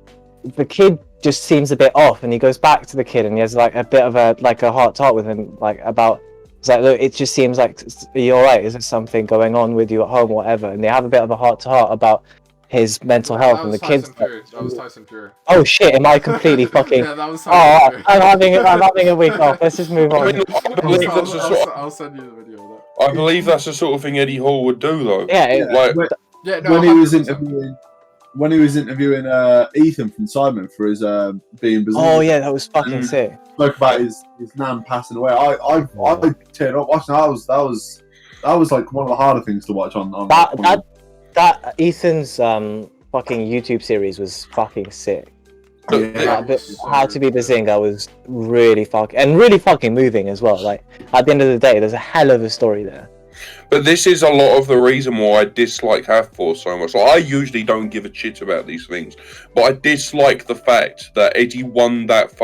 the kid just seems a bit off, and he goes back to the kid, and he has like a bit of a heart-to-heart with him, like about. It's like, look, it just seems like, are you all right? Is there something going on with you at home, or whatever? And they have a bit of a heart-to-heart about his mental health That and was the kids. Tyson Fury. That was Tyson Fury. Oh shit! Am I completely fucking? Yeah, that was Oh, Tyson Fury. I'm having a week off. Let's just move I on. mean, I believe that's the sort of, I'll send you the video of that. I believe that's the sort of thing Eddie Hall would do, though. Yeah, Like, Yeah, no, when he was 100%. interviewing Ethan from Simon for his being Brazilian. Oh yeah, that was fucking sick. Spoke about his nan passing away. I teared up watching that. That was like one of the harder things to watch on That Ethan's fucking YouTube series was fucking sick. How to be Bazinga was really fucking moving as well. Like at the end of the day, there's a hell of a story there. but this is a lot of the reason why I dislike Half-4 so much. Like, I usually don't give a shit about these things, but I dislike the fact that Eddie won that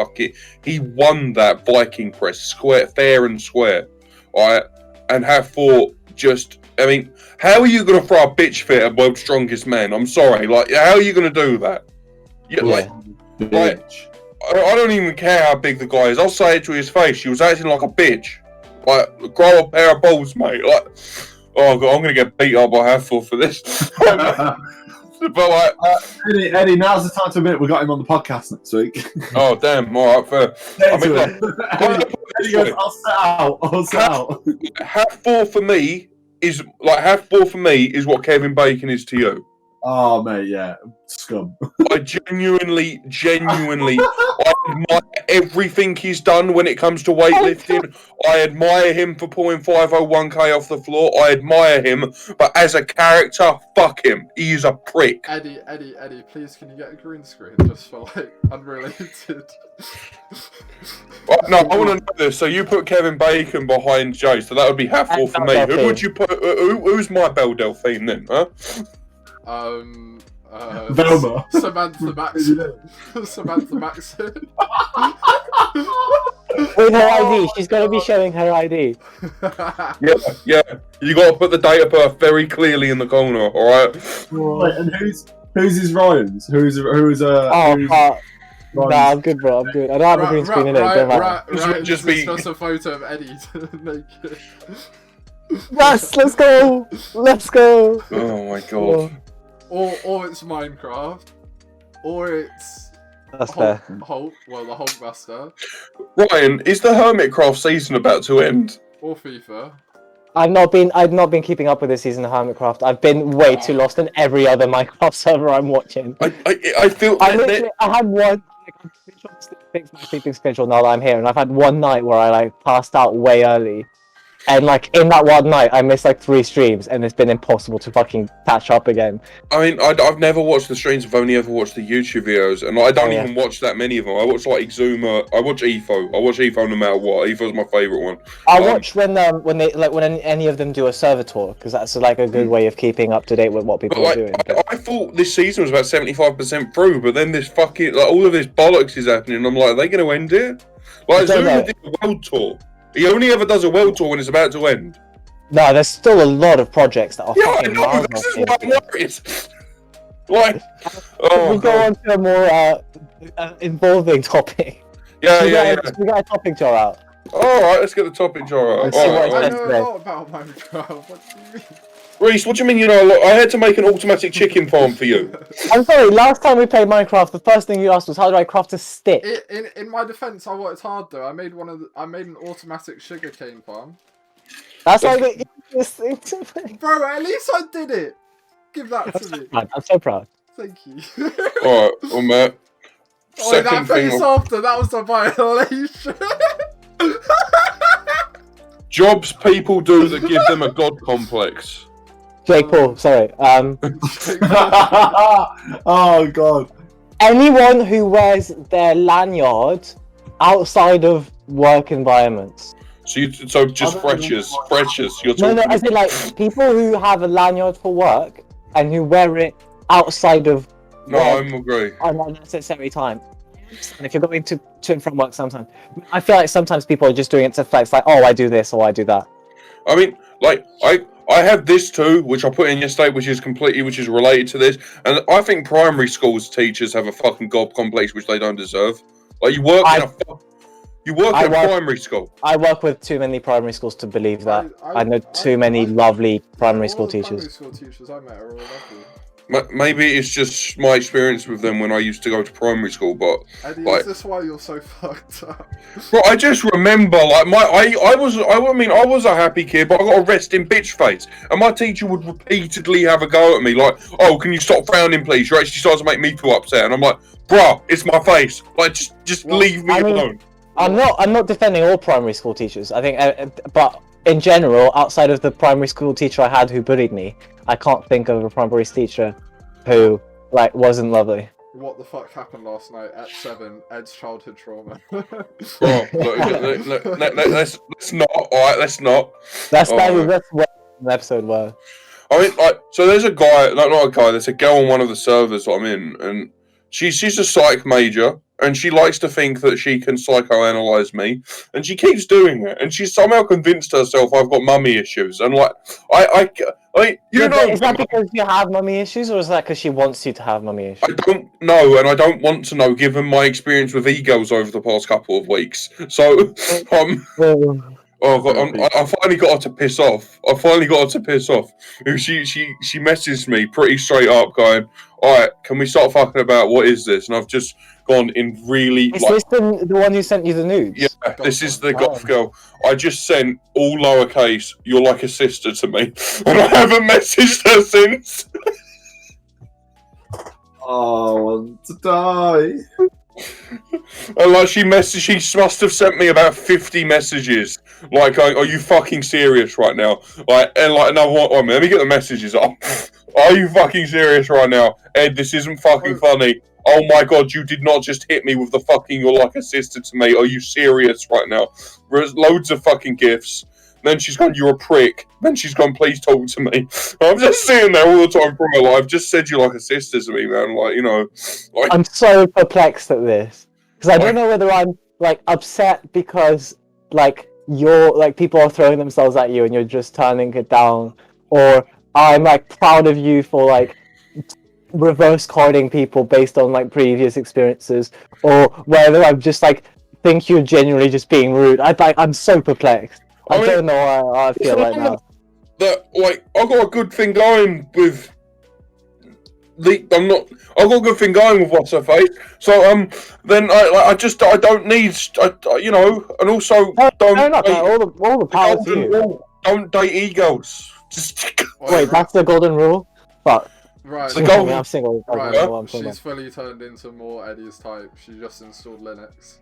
Viking press square, fair and square. Alright, and Half-4 just, I mean, how are you gonna throw a bitch fit at World's Strongest Man? I'm sorry, like, how are you gonna do that? Yeah, like, I don't even care how big the guy is. I'll say it to his face. She was acting like a bitch. Like, grow a pair of balls, mate. Like, oh god, I'm gonna get beat up by Half-4 for this. But like, Eddie, now's the time to admit we got him on the podcast next week. oh damn, all right, fair. I mean, Eddie goes, I'll set out. Half-4 for me is what Kevin Bacon is to you. Oh mate, yeah, scum. I genuinely, I admire everything he's done when it comes to weightlifting. I admire him for pulling 501k off the floor. I admire him, but as a character, fuck him. He is a prick. Eddie, please can you get a green screen just for like unrelated? No, I want to know this. So you put Kevin Bacon behind Jay, so that would be Half-4 for me. Who would you put? Who's my Belle Delphine then? Huh? Velma. Samantha Maxson. Samantha Maxson. With her ID, she's gonna be showing her ID. Yeah. You got to put the date of birth very clearly in the corner. All right. Wait, and who's his Ryan's? Who's Nah, I'm good, bro. I'm good. I don't have a green screen in it. Don't matter. Right, Just this is be- just a photo of Eddie naked. Yes, let's go. Let's go. Oh my god. Or it's Minecraft, or it's That's fair. Hulk, well, the Hulkbuster, Ryan, is the Hermitcraft season about to end? or FIFA. I've not been keeping up with this season of Hermitcraft. I've been way too lost in every other Minecraft server I'm watching. I feel. I had one. I'm trying to fix my sleeping schedule now that I'm here, and I've had one night where I like passed out way early, and like in that one night I missed like 3 streams, and it's been impossible to fucking catch up again. I mean, I've never watched the streams. I've only ever watched the YouTube videos, and I don't even watch that many of them. I watch like Exuma. I watch Etho. I watch Etho no matter what. Etho's my favourite one. I watch when any of them do a server tour, because that's like a good way of keeping up to date with what people are doing. I thought this season was about 75% through, but then this fucking like all of this bollocks is happening. And I'm like, are they going to end it? Like Zuma did a world tour. He only ever does a world tour when it's about to end. No, there's still a lot of projects that are fucking I know, miles this off is what I'm worried. Like, we go on to a more involving topic. Yeah. We got a topic jar out. Alright, let's get the topic jar out. Let's see what I it know says a lot about Minecraft. What do you mean? Reese, what do you mean you know a lot? I had to make an automatic chicken farm for you. I'm sorry, last time we played Minecraft, the first thing you asked was how do I craft a stick? In my defense, I worked hard though. I made an automatic sugarcane farm. That's like the easiest thing to make. Bro, at least I did it. Give that to me. I'm so proud. Thank you. Alright, well, Matt. Oh, that face after, that was a violation. Jobs people do that give them a god complex. Jake Paul, sorry. Oh god. Anyone who wears their lanyard outside of work environments. So just freshers. You're talking. No, as in like people who have a lanyard for work and who wear it outside of No, work I'm agree. at unnecessary time. And if you're going to and from work sometimes, I feel like sometimes people are just doing it to flex, like, oh, I do this or I do that. I mean, like, I have this too, which I put in yesterday, which is related to this, and I think primary schools teachers have a fucking god complex which they don't deserve. Like, you work in a primary school. I work with too many primary schools to believe that. I know too many lovely primary school teachers. Primary school teachers I met are all lovely. Maybe it's just my experience with them when I used to go to primary school, but Eddie, like, is this why you're so fucked up? bro, I just remember like I was a happy kid, but I got a resting bitch face, and my teacher would repeatedly have a go at me like, "Oh, can you stop frowning, please? You're actually starting to make me feel upset." And I'm like, "Bruh, it's my face. Like, just leave me alone." I'm not defending all primary school teachers. I think, but in general, outside of the primary school teacher I had who bullied me, I can't think of a primary teacher who like wasn't lovely. What the fuck happened last night at 7? Ed's childhood trauma. Bro, let's not. All right, let's not. That's what an episode was. I mean, like, so there's a guy, not a guy. There's a girl on one of the servers I'm in, and she's a psych major, and she likes to think that she can psychoanalyze me, and she keeps doing it, and she's somehow convinced herself I've got mummy issues, and like, Is that because you have mummy issues, or is that because she wants you to have mummy issues? I don't know, and I don't want to know, given my experience with e-girls over the past couple of weeks. So, oh God, I finally got her to piss off. She messaged me pretty straight up, going, "All right, can we start fucking about what is this?" And I've just gone in really. Is this the one who sent you the nudes? Yeah, this is the goth girl. I just sent all lowercase. "You're like a sister to me," and I haven't messaged her since. Oh, I want to die. And like she must have sent me about 50 messages. Like, are you fucking serious right now? Like, and like another one. Oh, man, let me get the messages up. Are you fucking serious right now, Ed? This isn't fucking funny. Oh my God, you did not just hit me with the fucking "you're like a sister to me." Are you serious right now? There's loads of fucking gifs. Then she's gone, "You're a prick." Then she's gone, "Please talk to me." I'm just sitting there all the time, bro. Like, I've just said "you're like a sister to me," man. Like, you know. Like, I'm so perplexed at this because I don't know whether I'm like upset because like you're like people are throwing themselves at you and you're just turning it down, or I'm like proud of you for like reverse carding people based on like previous experiences, or whether I'm just like think you're genuinely just being rude. I'm so perplexed. I don't know how I feel right now. That like I've got a good thing going with I've got a good thing going with what's her face. So then I don't need you know, and also don't date, all the power to you. Don't date e-girls. Just wait, that's the golden rule. But right, I'm single. Right, she's fully turned into more Eddie's type. She just installed Linux.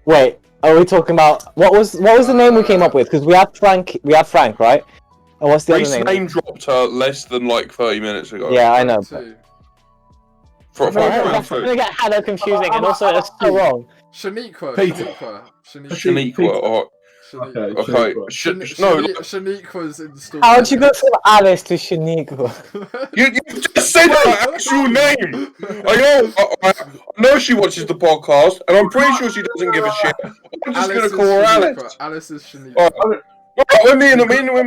Wait, are we talking about what was the name we came up with? Because we have Frank, right? And what's the other name? Dropped her less than like 30 minutes ago. Yeah, I know. That's gonna get hella confusing, and also it's so wrong. Shaniqua. Shaniqua. Okay. Shaniqua's installed. How'd you go from Alice to Shaniqua? You just said her actual name. I know she watches the podcast, and I'm pretty sure she doesn't give a shit. I'm just gonna call her Alice. Alice is Shaniqua. When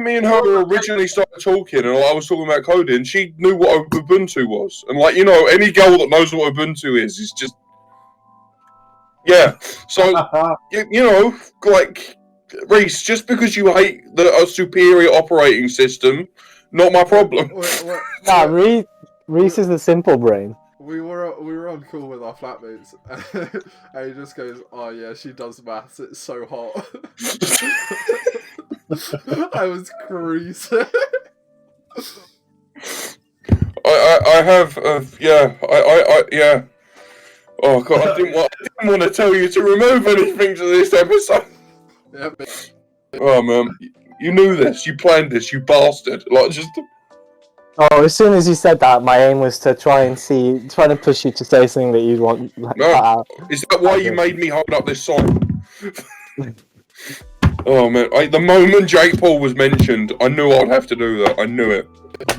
me and her originally started talking, and I was talking about coding, she knew what Ubuntu was, and like, you know, any girl that knows what Ubuntu is just yeah. So you know, like, Reese, just because you hate a superior operating system, not my problem. Nah, Reese is the simple brain. We were on call with our flatmates, and he just goes, "Oh yeah, she does maths. It's so hot." I was creasing. I have yeah. Oh God, I didn't want to tell you to remove anything to this episode. Yeah, oh man, you knew this, you planned this, you bastard! Like just. Oh, as soon as you said that, my aim was to try to push you to say something that you'd want. Like, no, out. Is that why you made me hold up this song? Oh man, the moment Jake Paul was mentioned, I knew I'd have to do that. I knew it.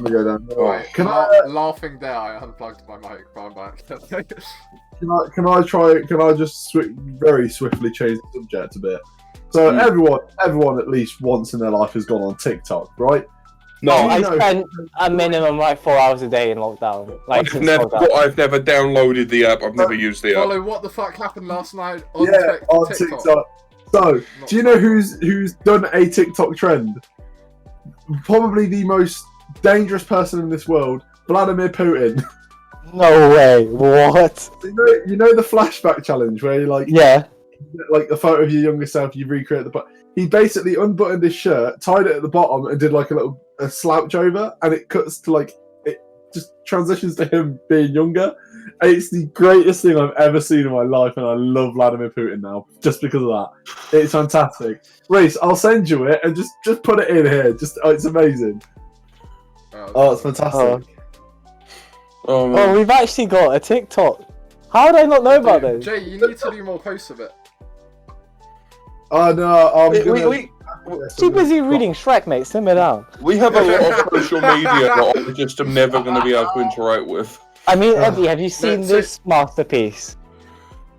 Right. Laughing there, I unplugged my mic. I'm back. Can I just very swiftly change the subject a bit? So everyone at least once in their life has gone on TikTok, right? No, I spent a minimum like 4 hours a day in lockdown. Like I've never downloaded the app. I've never used the app. Follow what the fuck happened last night on TikTok. So, do you know who's done a TikTok trend? Probably the most dangerous person in this world Vladimir Putin. No way. What? You know the flashback challenge where you like like a photo of your younger self, you recreate the but he basically unbuttoned his shirt, tied it at the bottom, and did like a slouch over, and it cuts to like it just transitions to him being younger. And it's the greatest thing I've ever seen in my life, and I love Vladimir Putin now just because of that. It's fantastic. Reese, I'll send you it and just put it in here. It's amazing. Oh, it's fantastic. Oh, we've actually got a TikTok. How did I not know about this? Jay, you need to do more posts of it. Oh no, we Too busy reading Shrek, mate. Simmer down. We have a lot of social media that I just am never going to be able to interact with. I mean, Eddie, have you seen this masterpiece?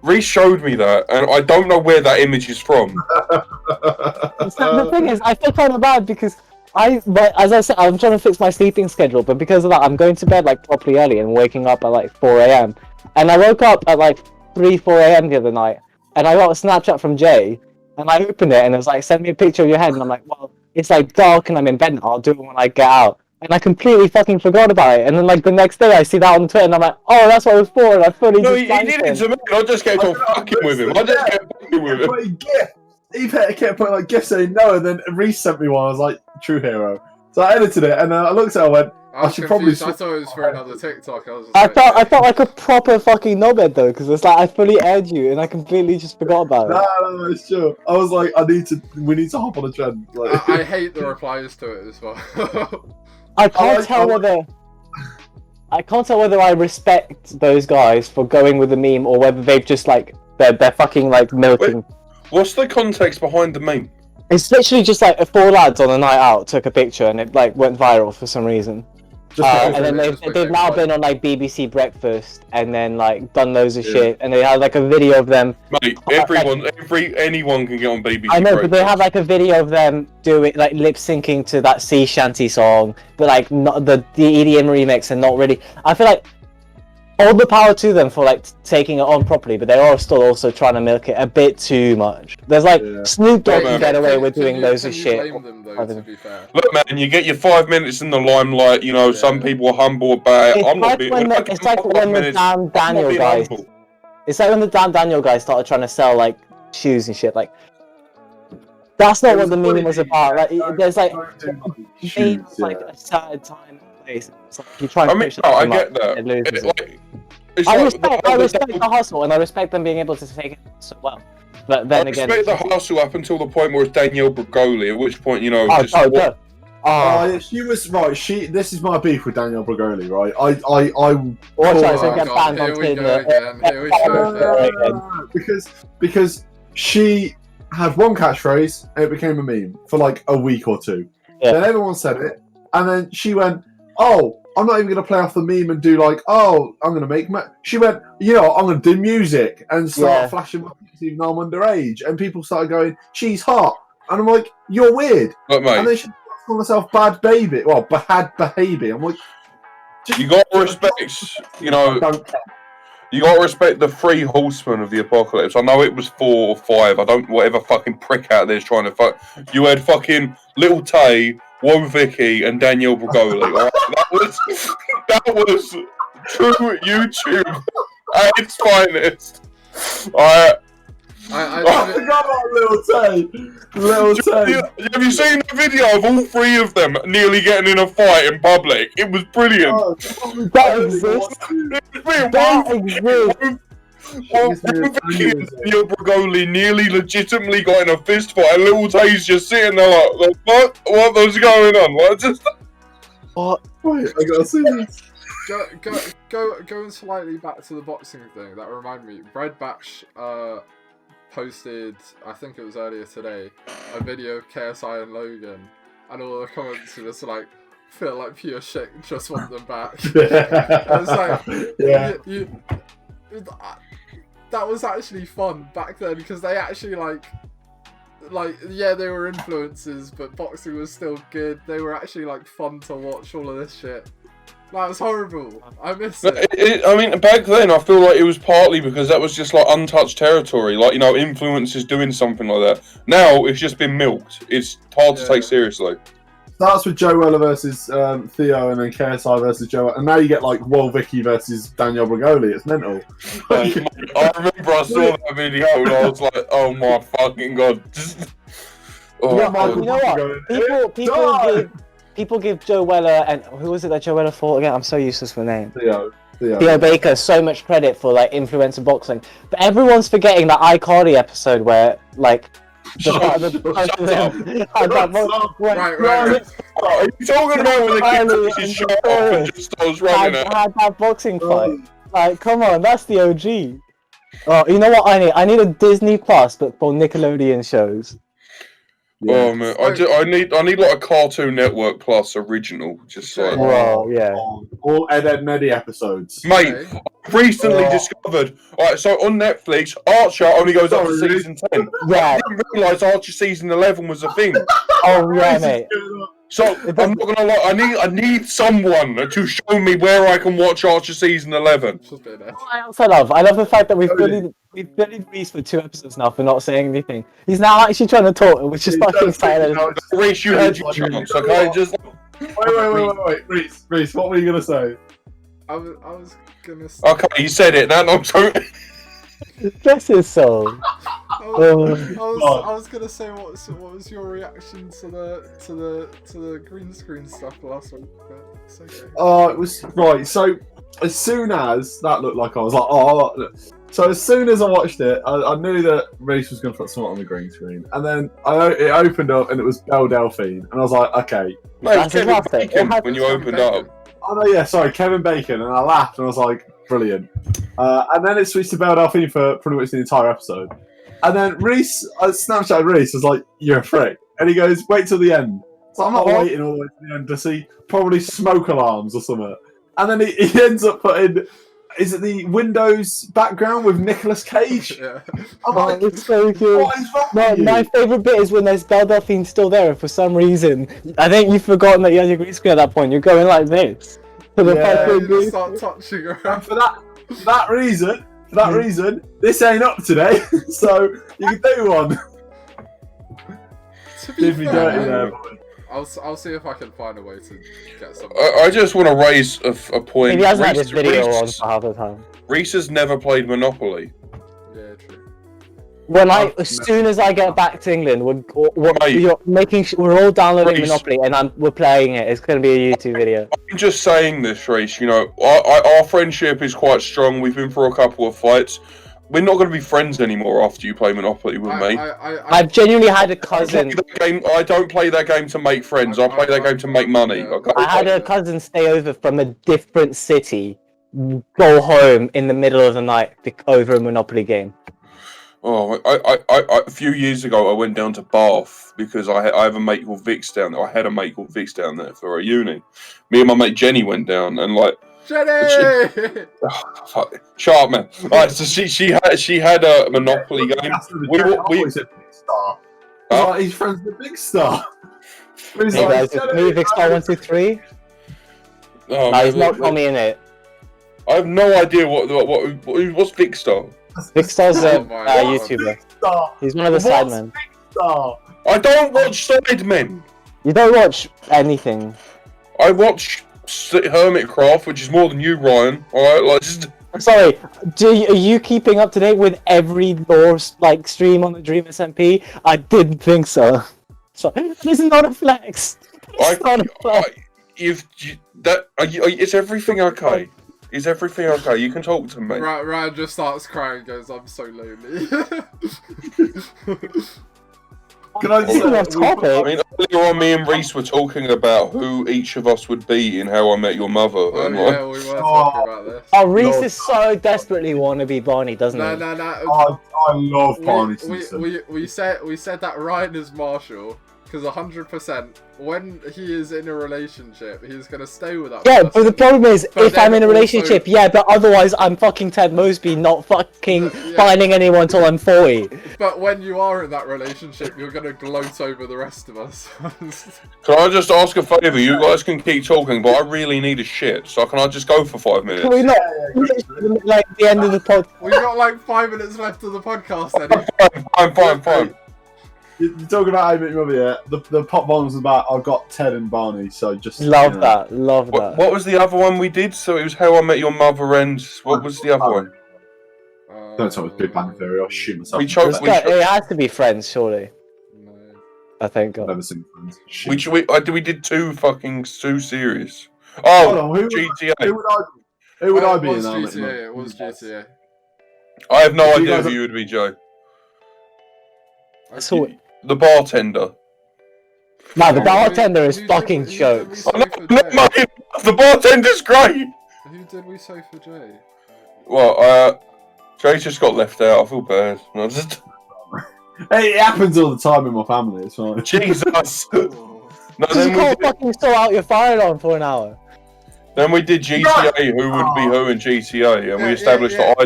Reece showed me that, and I don't know where that image is from. The thing is, I feel kind of bad because as I said, I'm trying to fix my sleeping schedule, but because of that, I'm going to bed like properly early and waking up at like 4 a.m. And I woke up at like 4 a.m. the other night, and I got a Snapchat from Jay, and I opened it, and it was like, send me a picture of your head, and I'm like, well, it's like dark, and I'm in bed now, I'll do it when I get out. And I completely fucking forgot about it, and then like the next day I see that on Twitter, and I'm like, oh, that's what it was for, and I fully No, just he did it to me, I just kept on fucking with him. I just kept fucking with him. He kept putting like gifts saying no, and then Reese sent me one. I was like, true hero. So I edited it, and I looked at it and went, I should probably. I thought it was for another TikTok. I felt like a proper fucking knobhead though, because it's like I fully aired you, and I completely just forgot about it. No, it's true. I was like, we need to hop on a trend. Like, I hate the replies to it as well. I can't tell whether I respect those guys for going with the meme or whether they've just like they're fucking like milking. Wait, what's the context behind the meme? It's literally just like 4 lads on a night out took a picture and it like went viral for some reason. And then they've now been on like BBC Breakfast and then like done loads of shit, and they had like a video of them. Mate, anyone can get on BBC. I know, but they have like a video of them doing like lip syncing to that sea shanty song, but like not the EDM remix, and not really. I feel like all the power to them for like taking it on properly, but they are still also trying to milk it a bit too much. There's like Snoop Dogg can get away with doing loads of shit. To be fair. Look, man, you get your 5 minutes in the limelight. You know, some people are humble about it. It's like when the damn Daniel guys. It's like when the damn Daniel guys started trying to sell like shoes and shit. Like that's not what the meme was about. Like there's like like a sad time and place. It's like you try. I mean, I get that. I respect the hustle, and I respect them being able to take it so well. But then again, I respect the hustle up until the point where it's Danielle Bregoli, at which point, you know, she was right. This is my beef with Danielle Bregoli, right? Because she had one catchphrase and it became a meme for like a week or two. Yeah. Then everyone said it, and then she went, "Oh, I'm not even going to play off the meme and do like, oh, I'm going to make." She went, "You know, I'm going to do music and start flashing my pics even though I'm underage." And people started going, "She's hot," and I'm like, "You're weird." Look, mate. And then she called herself bad baby. Well, bad behavior. I'm like, you got to respect, you know. You gotta respect the 3 horsemen of the apocalypse. I know it was 4 or 5. I don't whatever fucking prick out there's trying to fuck. You had fucking Little Tay, Woe Vicky, and Danielle Bregoli. Right? That was true YouTube at its finest. Alright. I forgot about Little Tay. Have you seen the video of all 3 of them nearly getting in a fight in public? It was brilliant. That exists. Vicky and Danielle Bregoli nearly legitimately got in a fist fight, and Little Tay's just sitting there like, what was going on? What? Wait, I gotta see this. Going slightly back to the boxing thing, that reminded me, Bread Batch posted, I think it was earlier today, a video of KSI and Logan, and all the comments were just like, feel like pure shit, just want them back. It's like, that was actually fun back then, because they actually they were influencers, but boxing was still good. They were actually like fun to watch, all of this shit. That was horrible. I miss it. I mean, back then, I feel like it was partly because that was just like untouched territory. Like, you know, influencers doing something like that. Now, it's just been milked. It's hard to take seriously. starts with Joe Weller versus Theo, and then KSI versus Joe, and now you get like Vicky versus Daniel Brigoli. It's mental. I remember I saw that video and I was like, oh my fucking god. Oh, Yeah, God. you know what? People give Joe Weller and who was it that Joe Weller fought again? I'm so useless for the name. Theo Baker so much credit for like influencer boxing, but everyone's forgetting that iCarly episode where like Right. Right. Are you talking about when the kid shot off and just starts running out? had that boxing fight. Like, come on, that's the OG. Oh, you know what I need? I need a Disney Plus, but for Nickelodeon shows. Oh man, I need like a Cartoon Network Plus original, just like. Well, yeah. All Ed, Ed and Eddie episodes. Mate, I recently discovered. Alright, so on Netflix, Archer only goes up to season 10. Yeah. I didn't realise Archer season 11 was a thing. Oh yeah, mate. So I'm not gonna lie, I need someone to show me where I can watch Archer season 11. I love the fact that we've bullied Reese for 2 episodes now for not saying anything. He's now actually trying to talk, which is fucking silent. Reese, you had your chance, okay? Just Wait, Reese, what were you gonna say? I was gonna say... okay, you said it. Now I'm sorry. Bless his soul. I was gonna say what was your reaction to the green screen stuff last week, but it's okay. It was right. So as soon as that looked like I was like, oh. Look. So as soon as I watched it, I knew that Reese was going to put something on the green screen, and then it opened up and it was Belle Delphine, and I was like, okay. No, it was Kevin Bacon when you opened up. Oh no, yeah, sorry, Kevin Bacon, and I laughed and I was like, brilliant. And then it switched to Belle Delphine for pretty much the entire episode. And then Reese, I Snapchatted Reese, was like, you're a prick. And he goes, wait till the end. So I'm not waiting all the way to the end to see probably smoke alarms or something. And then he ends up putting, is it the Windows background with Nicolas Cage? Yeah. I'm like, it's so good. what is wrong with you? My favourite bit is when there's Belle Delphine still there, and for some reason, I think you've forgotten that you had your green screen at that point. You're going like this. To the fucking You start touching her. And for that reason, this ain't up today, so you can do one. To be Did me fair, dirty there, boy. I'll see if I can find a way to get some. I just want to raise a point. Maybe he hasn't had this video on for half the time. Reese has never played Monopoly. Yeah, true. As soon as I get back to England, we're all downloading Reese. Monopoly and we're playing it. It's going to be a YouTube video. I'm just saying this, Reese. You know, our friendship is quite strong. We've been through a couple of fights. We're not going to be friends anymore after you play Monopoly with me. I've genuinely had a cousin. I don't play that game to make friends. I play that game to make money. Okay? I had a cousin stay over from a different city, go home in the middle of the night over a Monopoly game. Oh, a few years ago, I went down to Bath because I have a mate called Vix down there. I had a mate called Vix down there for a uni. Me and my mate Jenny went down and like. Jenny! Fuck. Shut up, man. Right, so she had a Monopoly game. We said Big Star. He's friends with Big Star. Hey guys, it's me, Vix Star 123. Oh, No, he's not Tommy in it. I have no idea what's Big Star. Big Star's a God. YouTuber. He's one of the sidemen. Star. I don't watch Sidemen. You don't watch anything. I watch Hermitcraft, which is more than you, Ryan. Alright, like just. I'm sorry. Are you keeping up to date with every lore stream on the Dream SMP? I didn't think so. So this is not a flex. It's not a flex. Is everything okay? Is everything okay? You can talk to me. Ryan just starts crying and goes, I'm so lonely. Can I just I mean, earlier on, me and Reese were talking about who each of us would be in How I Met Your Mother. Oh, and yeah, we were talking about this. Oh, Reese is so desperately want to be Barney, doesn't he? No. I love Barney Simpson. We said that Ryan is Marshall because 100% when he is in a relationship, he's gonna stay with that Yeah, person. but the problem is, But if then I'm in a also- relationship, yeah, but otherwise I'm fucking Ted Mosby, not fucking finding anyone till I'm 40. But when you are in that relationship, you're gonna gloat over the rest of us. Can I just ask a favour? You guys can keep talking, but I really need a shit. So can I just go for 5 minutes? Can we not, like, the end of the pod? We've got like 5 minutes left of the podcast, Eddie. Fine. You're talking about how you met your mother, yeah? The pop bombs was about I got Ted and Barney, so just Love that. Love that. What was the other one we did? So it was How I Met Your Mother and what was the other one? Don't tell me it's Big Bang Theory. I'll shoot myself. We chose- It has to be Friends, surely. No. I think. I've never seen Friends. We did two series. Hold Oh, on, who GTA. would I be It in was that? GTA. It was GTA. I have no Do you idea guys- who you would be, Joe. So, The bartender. no, the bartender is fucking jokes. Oh, no, the bartender's great. Who did we say for Jay? Well, Jay just got left out. I feel bad. No, just Hey, it happens all the time in my family. It's fine. Jesus. Oh. No, You can't fucking sort out your fire alarm for an hour. then we did GTA. Who would be who in GTA, and we established that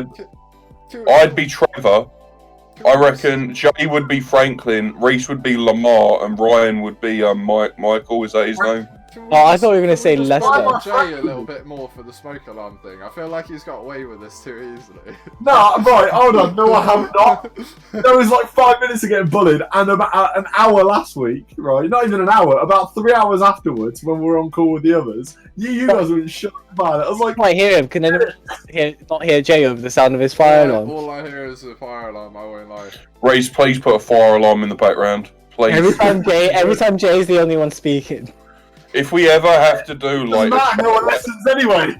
Can- I'd be Trevor. can we I reckon Jay would be Franklin, Reese would be Lamar, and Ryan would be Michael. Is that his name? can we Oh, I just- thought you were gonna can we say just Lester. bully Jay a little bit more for the smoke alarm thing. I feel like he's got away with this too easily. No, right, hold on. No, I have not. There was like 5 minutes of getting bullied, and about an hour last week, right? Not even an hour, about 3 hours afterwards when we were on call with the others. You guys were shut about it. I was like, I can't hear him. Can anyone not hear Jay over the sound of his fire alarm? All I hear is a fire alarm. I won't lie. Reese, please put a fire alarm in the background, please. Every time Jay's the only one speaking. If we ever have to do like, Matt, no one listens anyway.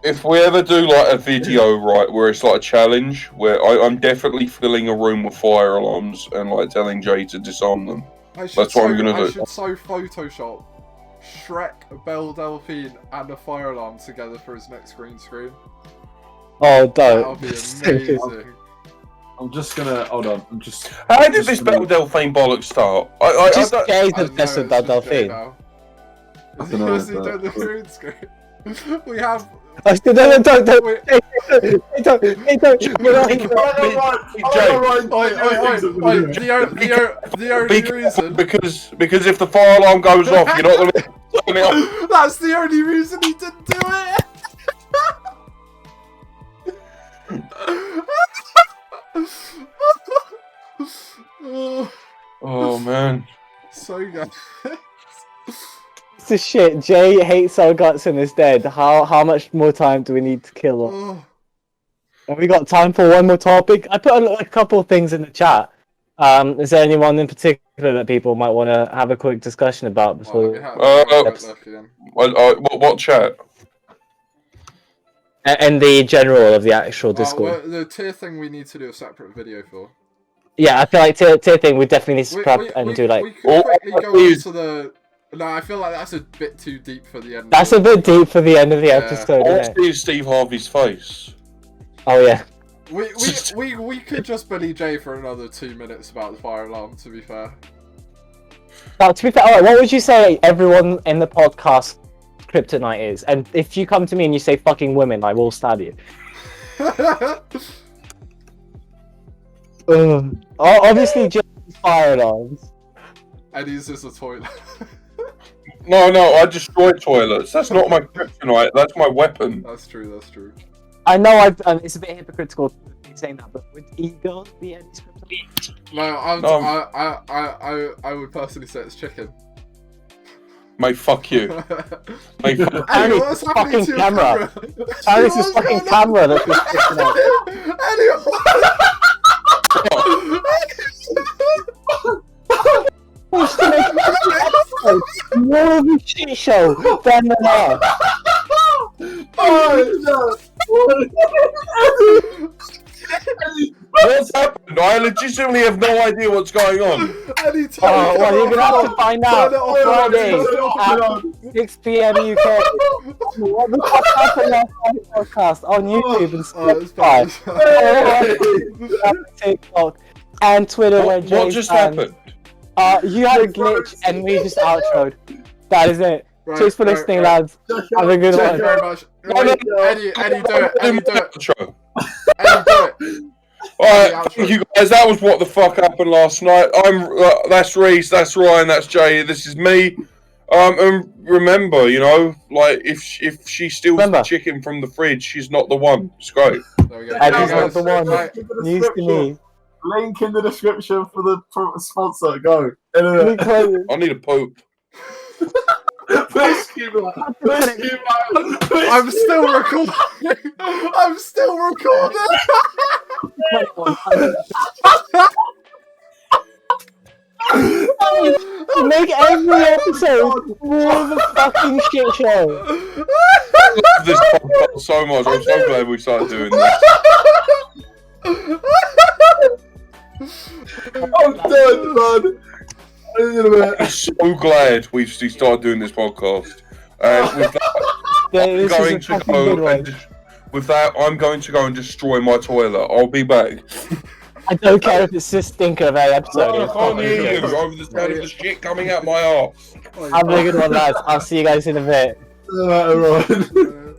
if we ever do like a video, right, where it's like a challenge, where I'm definitely filling a room with fire alarms and like telling Jay to disarm them. That's what I'm gonna do. I should so Photoshop Shrek, Belle Delphine, and a fire alarm together for his next green screen. Oh, That'll don't. be amazing. I'm just gonna hold on. I'm just. How did this Belle Delphine bollocks start? Just I Jay's I obsessed know, with it's that just Jay Delphine. now. I Is don't know, he but- doing the green screen? We have. I still don't. Wait, Hey, don't. We're not even- the only reason. because if the fire alarm goes off, you're not gonna turn it off. That's the only reason he didn't do it. Oh, Oh man. so good. It's a shit. Jay hates our guts and is dead. How much more time do we need to kill him? Oh, Have we got time for one more topic? I put a couple of things in the chat. Is there anyone in particular that people might want to have a quick discussion about well, before? let me have a again. What chat? And the general of the actual Discord. Well, the tier thing we need to do a separate video for. Yeah, I feel like tier thing we definitely need to prep and do like. We could quickly go on to the. No, I feel like that's a bit too deep for the end. That's a bit deep for the end of the Yeah. episode, I isn't it? see Steve Harvey's face. Oh yeah. We could just bully Jay for another 2 minutes about the fire alarm. To be fair. Now, to be fair, alright, what would you say everyone in the podcast kryptonite is? And if you come to me and you say fucking women, I will stab you. Obviously, just fire alarms. And he's just a toilet. No, I destroy toilets. That's not my kryptonite. That's my weapon. That's true. That's true. I know it's a bit hypocritical saying that, but would ego be any kryptonite? No, I would personally say it's chicken. Mate, fuck you. Mate, fuck Andy, Andy, what's this happening fucking to your camera. camera? Oh, this is What's fucking going on? camera that's just kryptonite. More of a shit show than the last. What's happened? I legitimately have no idea what's going on. Andy, Oh, well, you're gonna have to find out on Friday at 6 p.m. UK. What the fuck happened last night's podcast on YouTube and Spotify, TikTok, and Twitter where What Jay's just fans. happened? You had a glitch and we just outroed. That is it. Cheers for listening, lads. Have a good Thank one. you very much. No, Wait, no, Eddie, do it. Eddie, do it. Outro. Eddie, do it. Alright, thank you guys. That was what the fuck happened last night. That's Reese, that's Ryan, that's Jay, this is me. And remember, you know, like if she steals the chicken from the fridge, she's not the one. It's great. There we go. Eddie's Hey, not the one. Right. News to me. Link in the description for the sponsor. Go. Anyway. I need a poop. Please keep it. Please keep it. I'm still recording. I'm still recording. Make every episode more of a fucking shit show. I love this podcast so much. I'm so glad we started doing this. I'm dead, man. I'm so glad we've started doing this podcast. With that, I'm going to go and destroy my toilet. I'll be back. I don't care if it's the stinker of a episode. I can't hear you over the sound of the shit coming out my arse. Have a good one, lads. I'll see you guys in a bit. Alright, everyone.